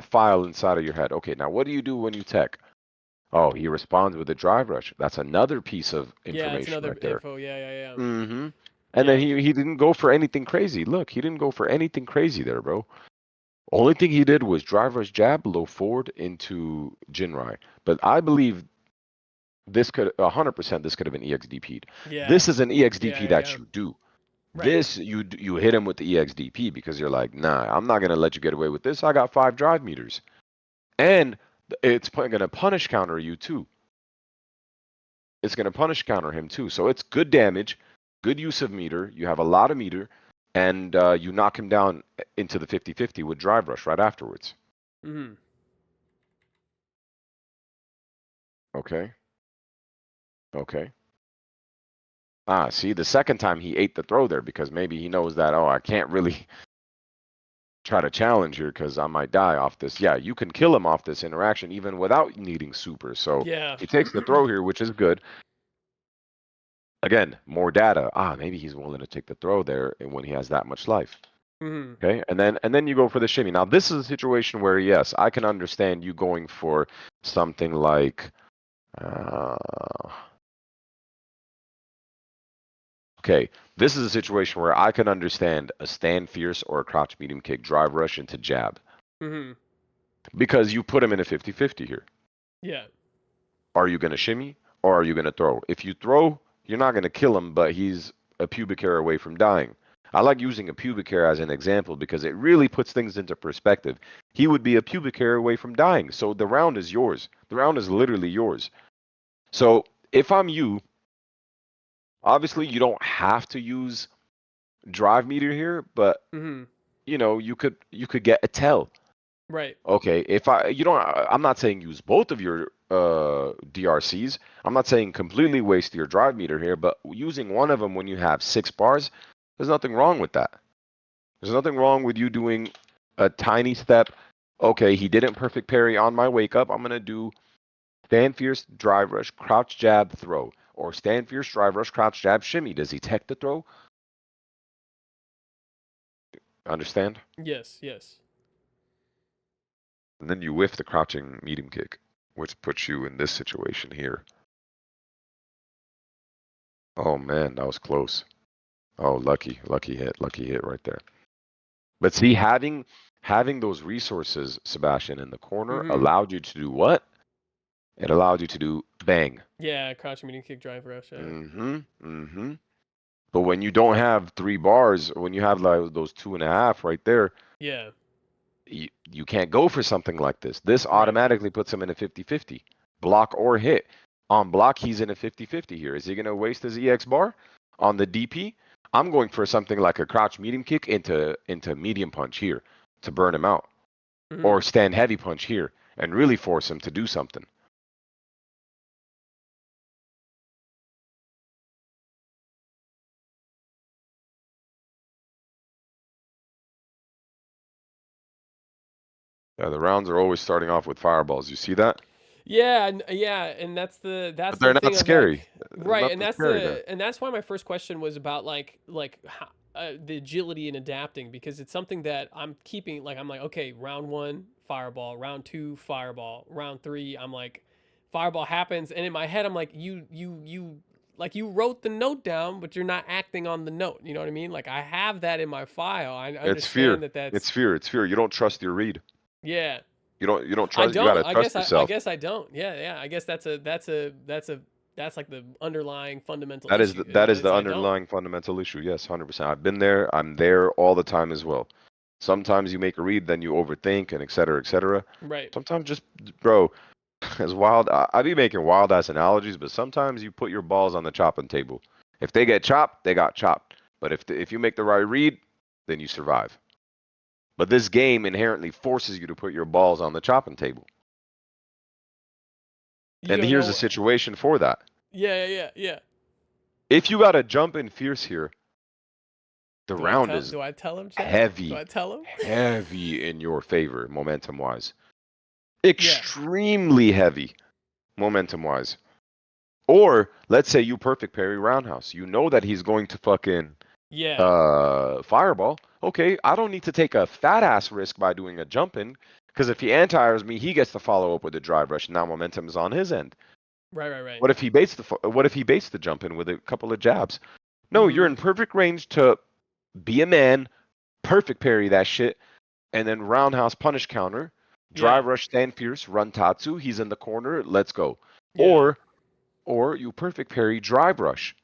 file inside of your head. Okay, now what do you do when you tech? Oh, he responds with a drive rush. That's another piece of Yeah, it's information another right there. info. Yeah. Mm-hmm. And then he didn't go for anything crazy. Look, he didn't go for anything crazy there, bro. Only thing he did was drive rush jab low forward into Jinrai. But I believe this could 100% this could have been EXDP'd. Yeah. This is an EXDP that yeah. you do. Right. This you hit him with the EXDP because you're like, nah, I'm not gonna let you get away with this. I got 5 drive meters, and it's gonna punish counter you too. It's gonna punish counter him too. So it's good damage, good use of meter. You have a lot of meter, and you knock him down into the 50-50 with drive rush right afterwards. Mm-hmm. Okay. Okay. Ah, see, the second time he ate the throw there because maybe he knows that, oh, I can't really try to challenge here because I might die off this. Yeah, you can kill him off this interaction even without needing super. So Yeah. he takes the throw here, which is good. Again, more data. Ah, maybe he's willing to take the throw there and when he has that much life. Mm-hmm. Okay, and then you go for the shimmy. Now this is a situation where yes, I can understand you going for something like uh, okay, this is a situation where I can understand a stand fierce or a crouch medium kick drive rush into jab Mm-hmm. because you put him in a 50-50 here. Yeah. Are you going to shimmy or are you going to throw? If you throw, you're not going to kill him, but he's a pubic hair away from dying. I like using a pubic hair as an example because it really puts things into perspective. He would be a pubic hair away from dying. So the round is yours. The round is literally yours. So if I'm you, obviously you don't have to use drive meter here, but Mm-hmm. you could get a tell. Right. Okay, if I'm not saying use both of your DRCs. I'm not saying completely waste your drive meter here, but using one of them when you have 6 bars, there's nothing wrong with that. There's nothing wrong with you doing a tiny step. Okay, he didn't perfect parry on my wake up. I'm gonna do stand fierce, drive rush, crouch jab, throw, or stand fierce, drive rush, crouch jab, shimmy. Does he tech the throw? Understand? Yes. Yes. And then you whiff the crouching medium kick, which puts you in this situation here. Oh man, that was close. Oh, lucky hit right there. But see, having those resources, Sebastian, in the corner Mm-hmm. allowed you to do what? It allowed you to do bang. Yeah. Crouch medium kick drive rush. Yeah. Mm-hmm. Mm-hmm. But when you don't have 3 bars, when you have like those 2.5 right there, Yeah. you can't go for something like this. This Right. automatically puts him in a 50-50. Block or hit. On block, he's in a 50-50 here. Is he going to waste his EX bar? On the DP, I'm going for something like a crouch medium kick into medium punch here to burn him out. Mm-hmm. Or stand heavy punch here and really force him to do something. Yeah, the rounds are always starting off with fireballs. You see that? Yeah, and that's But they're the not thing of scary. like There's right, and nothing scary there. that's why my first question was about like how, the agility and adapting because it's something that I'm keeping like I'm like okay, round 1 fireball, round 2 fireball, round 3 I'm like fireball happens and in my head I'm like you like you wrote the note down but you're not acting on the note, you know what I mean? Like I have that in my file. I It's fear. understand that that's It's fear. It's fear. You don't trust your read. yeah. You don't I trust. You don't. gotta trust I yourself. guess I don't. Yeah, yeah. I guess that's like the underlying fundamental That is issue. the, You that know, is is the I don't. underlying fundamental issue. Yes, 100%. I've been there. I'm there all the time as well. Sometimes you make a read, then you overthink, and et cetera, et cetera. Right. Sometimes just, bro, as wild. I be making wild ass analogies, but sometimes you put your balls on the chopping table. If they get chopped, they got chopped. But if you make the right read, then you survive. But this game inherently forces you to put your balls on the chopping table. You And don't here's a know. situation for that. Yeah, yeah, yeah, yeah. If you got to jump in fierce here, the round is Do I tell him, Chad? Do heavy, I tell him? heavy in your favor, momentum wise. Yeah. Extremely heavy, momentum wise. Or let's say you perfect parry roundhouse. You know that he's going to fucking Yeah. fireball. Okay, I don't need to take a fat ass risk by doing a jump in, because if he anti-airs me, he gets to follow up with a drive rush. Now momentum is on his end. Right, right, right. What if he baits the jump in with a couple of jabs? No, you're Mm-hmm. in perfect range to be a man, perfect parry that shit, and then roundhouse punish counter, Yeah. drive rush stand fierce, run Tatsu, he's in the corner, let's go. Yeah. Or you perfect parry drive rush.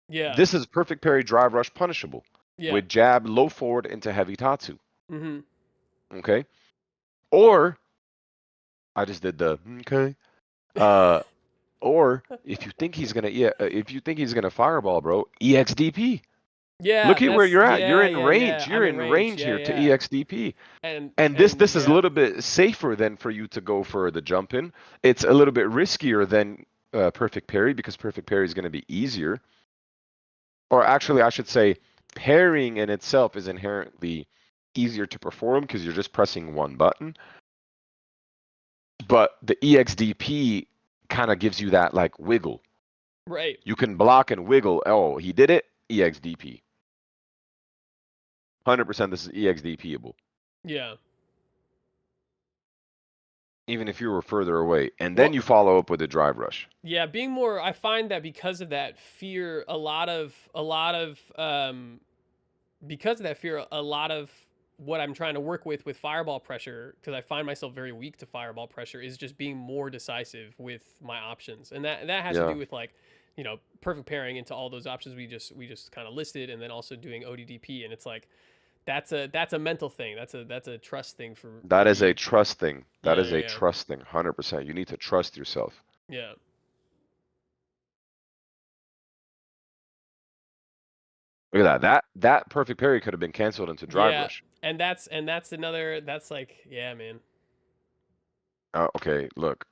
Yeah. This is perfect parry drive rush punishable Yeah. with jab low forward into heavy Tatsu. Mm-hmm. Okay? Or I just did the okay. Uh or if you think he's gonna fireball, bro, EXDP. Yeah, Look at where that's you're at. You're yeah, in yeah, yeah. range. I'm You're in in range. range Yeah, here to yeah. EXDP. And this And this is a yeah. little bit safer than for you to go for the jump in. It's a little bit riskier than perfect parry because perfect parry is going to be easier. Or actually, I should say, parrying in itself is inherently easier to perform because you're just pressing one button. But the EXDP kind of gives you that like wiggle. Right. You can block and wiggle. Oh, he did it. EXDP. 100% this is EXDPable. Yeah. Even if you were further away. And then Well- you follow up with a drive rush. Yeah, being more, I find that because of that fear, a lot of what I'm trying to work with fireball pressure, because I find myself very weak to fireball pressure, is just being more decisive with my options, and that has to Yeah. do with like, perfect pairing into all those options we just kind of listed, and then also doing ODDP, and it's like that's a mental thing, that's a trust thing for That is me. a trust thing. That Yeah, is a yeah. trust thing, 100%. You need to trust yourself. Yeah. Look at that. That perfect parry could have been canceled into drive Yeah, rush. and that's another, that's like, yeah, man. Okay, look.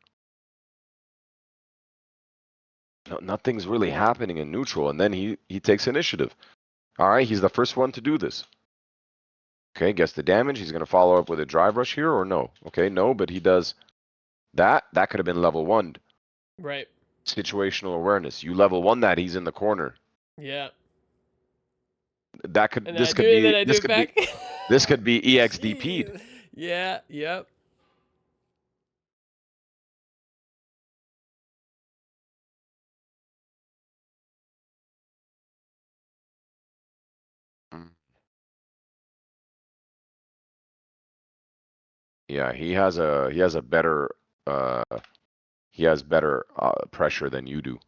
Nothing's really happening in neutral, and then he takes initiative. All right, he's the first one to do this. Okay, gets the damage. He's going to follow up with a drive rush here or no? Okay, no, but he does that. That could have been level 1. Right. Situational awareness. You level 1 that, he's in the corner. Yeah. That could And this I could do it, be then I do this it could back. be this could be EXDP'd. Jeez. Yeah. Yep. Mm. Yeah, he has a better he has better pressure than you do.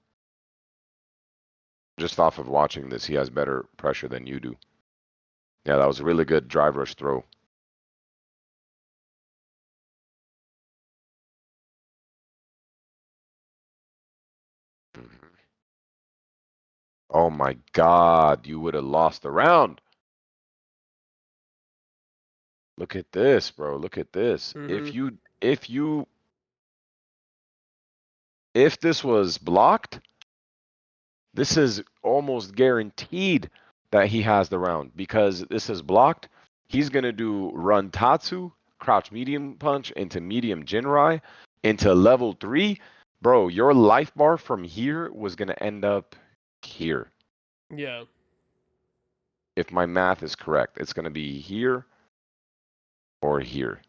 Just off of watching this, he has better pressure than you do. Yeah, that was a really good drive rush throw. Mhm. Oh my God, you would have lost the round. Look at this, bro. Look at this. Mhm. If this was blocked, this is almost guaranteed that he has the round because this is blocked. He's gonna do run Tatsu, crouch medium punch into medium Jinrai, into level 3. Bro, your life bar from here was gonna end up here. Yeah. If my math is correct, it's gonna be here or here.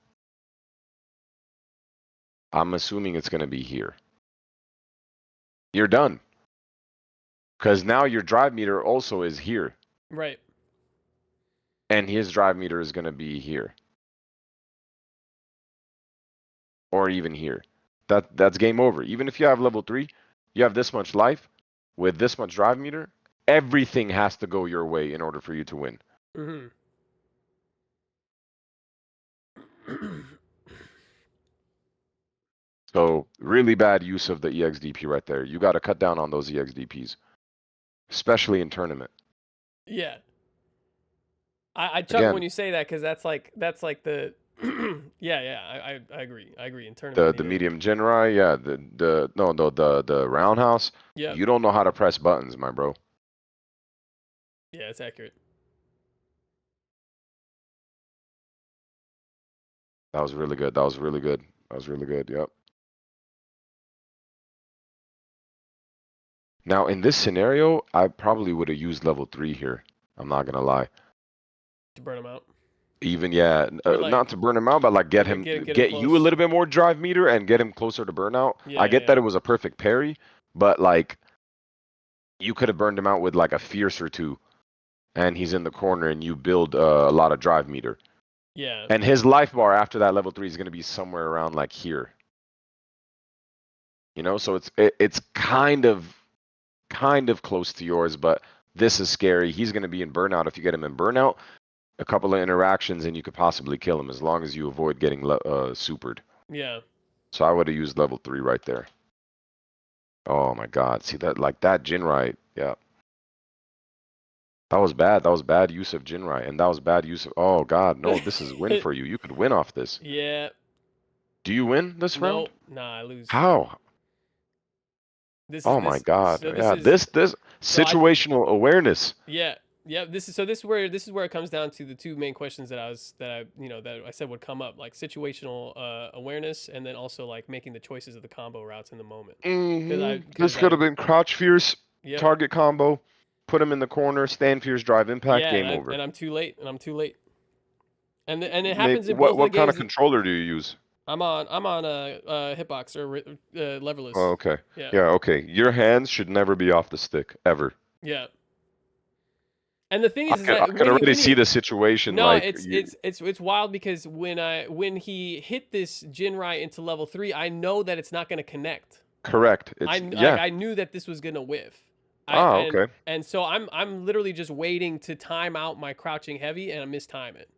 I'm assuming it's gonna be here. You're done. Because now your drive meter also is here. Right. And his drive meter is going to be here. Or even here. That's game over. Even if you have level 3, you have this much life with this much drive meter, everything has to go your way in order for you to win. Mhm. So really bad use of the EXDP right there. You got to cut down on those EXDPs, especially in tournament. Yeah. I chuckle Again, when you say that, because that's like the yeah, I agree. I agree. In tournament, the medium Jinrai, yeah, the roundhouse. Yep. You don't know how to press buttons, my bro. Yeah, it's accurate. That was really good. That was really good. That was really good. Yep. Now, in this scenario, I probably would have used level 3 here. I'm not gonna lie. To burn them out. Even yeah, Or like, not to burn him out, but like get yeah, him, get him get you a close. little bit more drive meter and get him closer to burnout. Yeah, I get yeah. that it was a perfect parry, but like you could have burned him out with like a fierce or two, and he's in the corner, and you build a lot of drive meter. Yeah. And his life bar after that level 3 is gonna be somewhere around like here. You know, so it's kind of close to yours, but this is scary. He's going to be in burnout. If you get him in burnout, a couple of interactions and you could possibly kill him as long as you avoid getting supered. Yeah. So I would have used level 3 right there. Oh my God. See that, like that Jinrai. Yeah. That was bad. That was bad use of Jinrai. And that was bad use of, oh God, no, this is win for you. You could win off this. Yeah. Do you win this round? No, nah, I lose. How? This is Oh my God. So yeah, is, this so situational awareness. Yeah. Yeah, this is where it comes down to the two main questions that I said would come up, like situational awareness, and then also like making the choices of the combo routes in the moment. This could have been crouch fierce, Yep. target combo, put him in the corner, stand fierce, drive impact, Yeah, game over. and I'm too late. And it Maybe, happens in both of the what kind of games. controller do you use? I'm on a hitbox or leverless. Oh, okay. Yeah. Yeah, okay. Your hands should never be off the stick, ever. Yeah. And the thing I is can, I that can already see the situation. no, Like it's wild because when he hit this Jinrai into level 3, I know that it's not going to connect. correct. Yeah. I knew that this was going to whiff. Okay. And so I'm literally just waiting to time out my crouching heavy and I mistime it.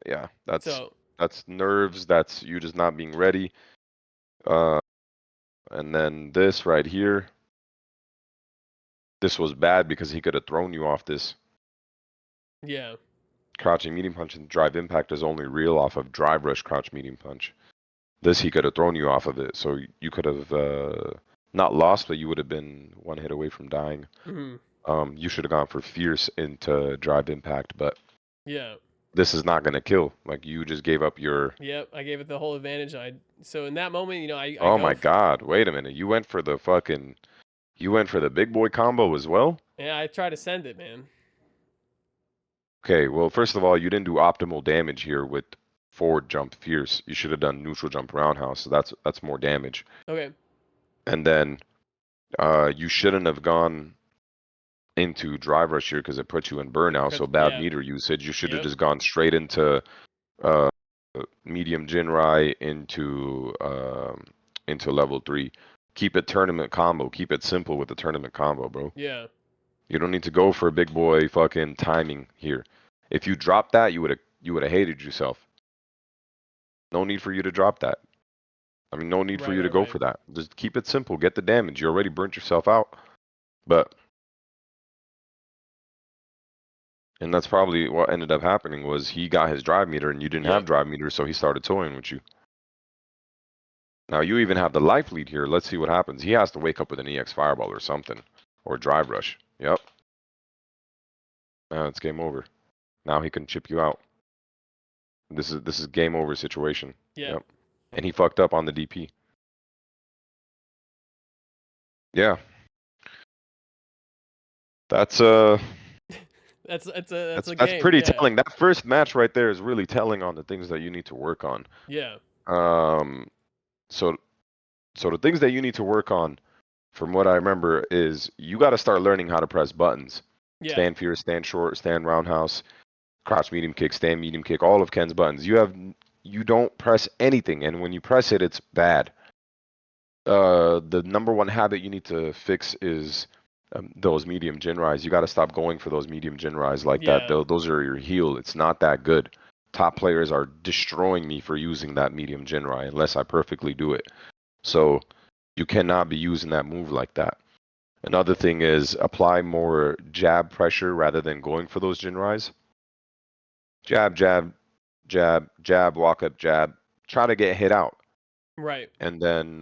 Yeah, So that's nerves. That's you just not being ready. Uh, and then this right here. This was bad because he could have thrown you off this. yeah. Crouching medium punch and drive impact is only real off of drive rush crouch medium punch. This he could have thrown you off of it, so you could have not lost, but you would have been one hit away from dying. Mhm. You should have gone for fierce into drive impact, but Yeah. this is not gonna kill. Like you just gave up your. Yep, I gave it the whole advantage. So in that moment, I Oh go my God! Wait a minute. You went for the fucking. You went for the big boy combo as well. Yeah, I try to send it, man. Okay, well, first of all, you didn't do optimal damage here with forward jump fierce. You should have done neutral jump roundhouse. So that's more damage. Okay. And then you shouldn't have gone into drive rush here because it put you in burnout. So bad Yeah. meter usage. You should have Yep. just gone straight into uh, medium Jinrai into level 3. Keep it tournament combo. Keep it simple with the tournament combo, bro. Yeah. You don't need to go for big boy fucking timing here. If you dropped that, you would have hated yourself. No need for you to drop that. I mean, no need for you to go for that. Just keep it simple. Get the damage. You already burnt yourself out. And that's probably what ended up happening was he got his drive meter and you didn't have drive meter, so he started toying with you. Now you even have the life lead here. Let's see what happens. He has to wake up with an EX fireball or something. Or drive rush. Yep. Now it's game over. Now he can chip you out. This is game over situation. Yeah. Yep. And he fucked up on the DP. Yeah. That's That's a game. That's pretty telling. That first match right there is really telling on the things that you need to work on. Yeah. So the things that you need to work on, from what I remember, is you got to start learning how to press buttons. Yeah. Stand fierce, stand short, stand roundhouse, crouch medium kick, stand medium kick, all of Ken's buttons. You don't press anything, and when you press it, it's bad. The number one habit you need to fix is those medium Jinrais. You got to stop going for those medium Jinrais like that. Those are your heal. It's not that good. Top players are destroying me for using that medium Jinrai unless I perfectly do it. So you cannot be using that move like that. Another thing is apply more jab pressure rather than going for those Jinrais. Jab, jab, jab, jab, walk up, jab. Try to get hit out. Right. And then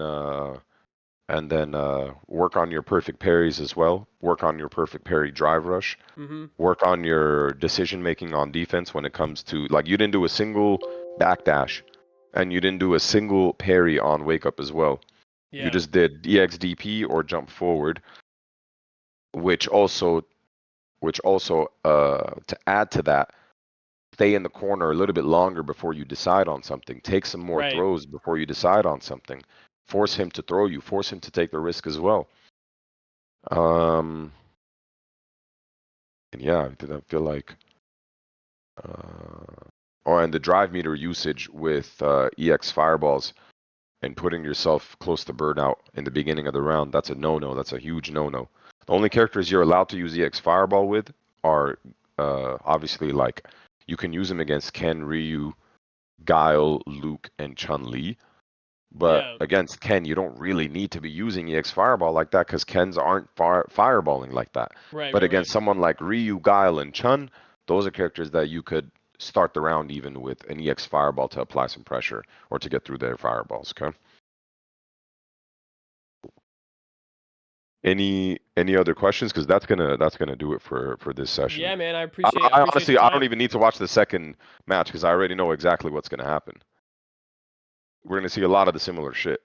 work on your perfect parries as well. Work on your perfect parry drive rush. Mm-hmm. Work on your decision making on defense when it comes to, like, you didn't do a single backdash and you didn't do a single parry on wake up as well. Yeah. You just did EXDP or jump forward, which also to add to that, stay in the corner a little bit longer before you decide on something. Take some more throws before you decide on something. Force him to throw you. Force him to take the risk as well. And yeah, I feel like. And the drive meter usage with EX fireballs and putting yourself close to burnout in the beginning of the round. That's a no-no. That's a huge no-no. The only characters you're allowed to use EX fireball with are obviously, like, you can use them against Ken, Ryu, Guile, Luke, and Chun-Li. But against Ken, you don't really need to be using EX Fireball like that because Kens aren't fireballing like that. But against someone like Ryu, Guile, and Chun, those are characters that you could start the round even with an EX Fireball to apply some pressure or to get through their fireballs, okay? Any other questions? Because that's gonna do it for this session. Yeah, man, I appreciate. I honestly, I don't even need to watch the second match because I already know exactly what's gonna happen. We're gonna see a lot of the similar shit,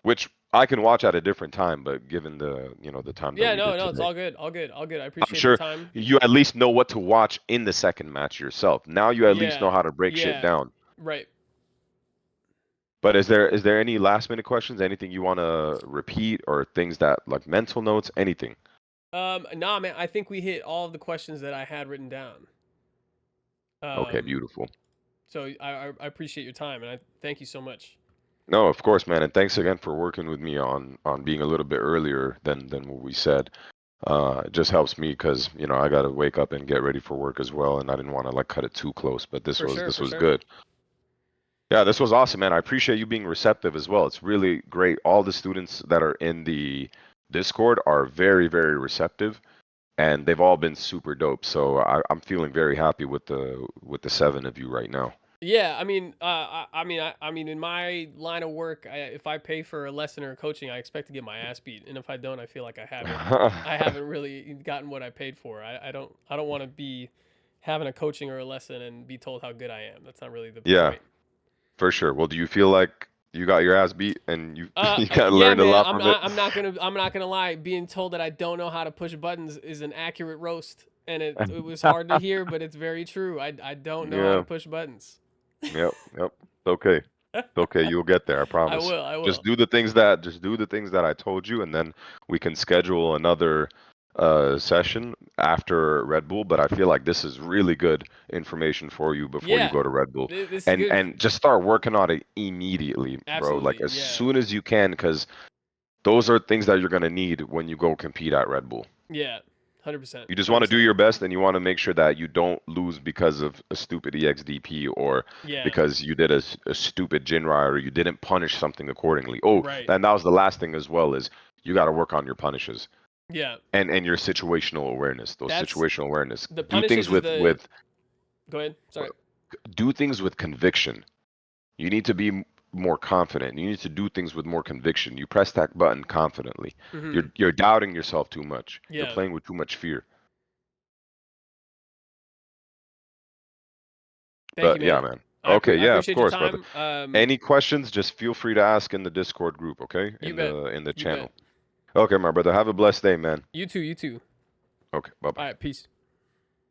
which I can watch at a different time, but given the the time that Yeah, we did no, it's today, all good, all good, all good. I I'm appreciate the sure time. you at least know what to watch in the second match yourself. Now you at least Yeah, know how to break shit yeah, down. right. But is there any last minute questions? Anything you want to repeat or things that like mental notes? Anything? Nah, man, I think we hit all of the questions that I had written down. Okay, Um, beautiful. so I appreciate your time, and I thank you so much. No, of course, man, and thanks again for working with me on being a little bit earlier than what we said. It just helps me because I gotta wake up and get ready for work as well, and I didn't want to like cut it too close. But this For was sure, this for was sure. good. Yeah, this was awesome, man. I appreciate you being receptive as well. It's really great. All the students that are in the Discord are very, very receptive, and they've all been super dope. So I'm feeling very happy with the 7 of you right now. Yeah, I mean, in my line of work, if I pay for a lesson or coaching, I expect to get my ass beat, and if I don't, I feel like I haven't really gotten what I paid for. I don't want to be having a coaching or a lesson and be told how good I am. That's not really the Yeah, point. for sure. Well, do you feel like you got your ass beat and you you got Yeah, learned a man. lot from it? I'm not gonna lie. Being told that I don't know how to push buttons is an accurate roast, and it was hard to hear, but it's very true. I don't know how to Yeah. push buttons. Yep. Yep. It's okay. It's okay. You'll get there. I I promise. will. I Just will. do the things that I told you, and then we can schedule another session after Red Bull. But I feel like this is really good information for you before you Yeah. go to Red Bull, This is and good. and just start working on it immediately, bro. Like Absolutely. as Yeah. soon as you can, because those are things that you're gonna need when you go compete at Red Bull. Yeah. 100%. You just want to do 100%. your best and you want to make sure that you don't lose because of a stupid EXDP or Yeah. because you did a stupid Jinrai or you didn't punish something accordingly. Oh, Right. and that was the last thing as well is you got to work on your punishes Yeah. and your situational awareness. Those That's situational awareness. the Do things punishes is the. with Go ahead. Sorry. do things with conviction. You need to be more confident. You need to do things with more conviction. You press that button confidently. Hmm. You're doubting yourself too much. You're Yeah. playing with too much fear. Thank you, But yeah, man. man. Okay, I yeah, of appreciate your course, brother. time. Any questions, just feel free to ask in the Discord group, okay? You In bet. the You bet. channel. Okay, my brother. Have a blessed day, man. You too. You too. Okay, All bye-bye. right. Peace.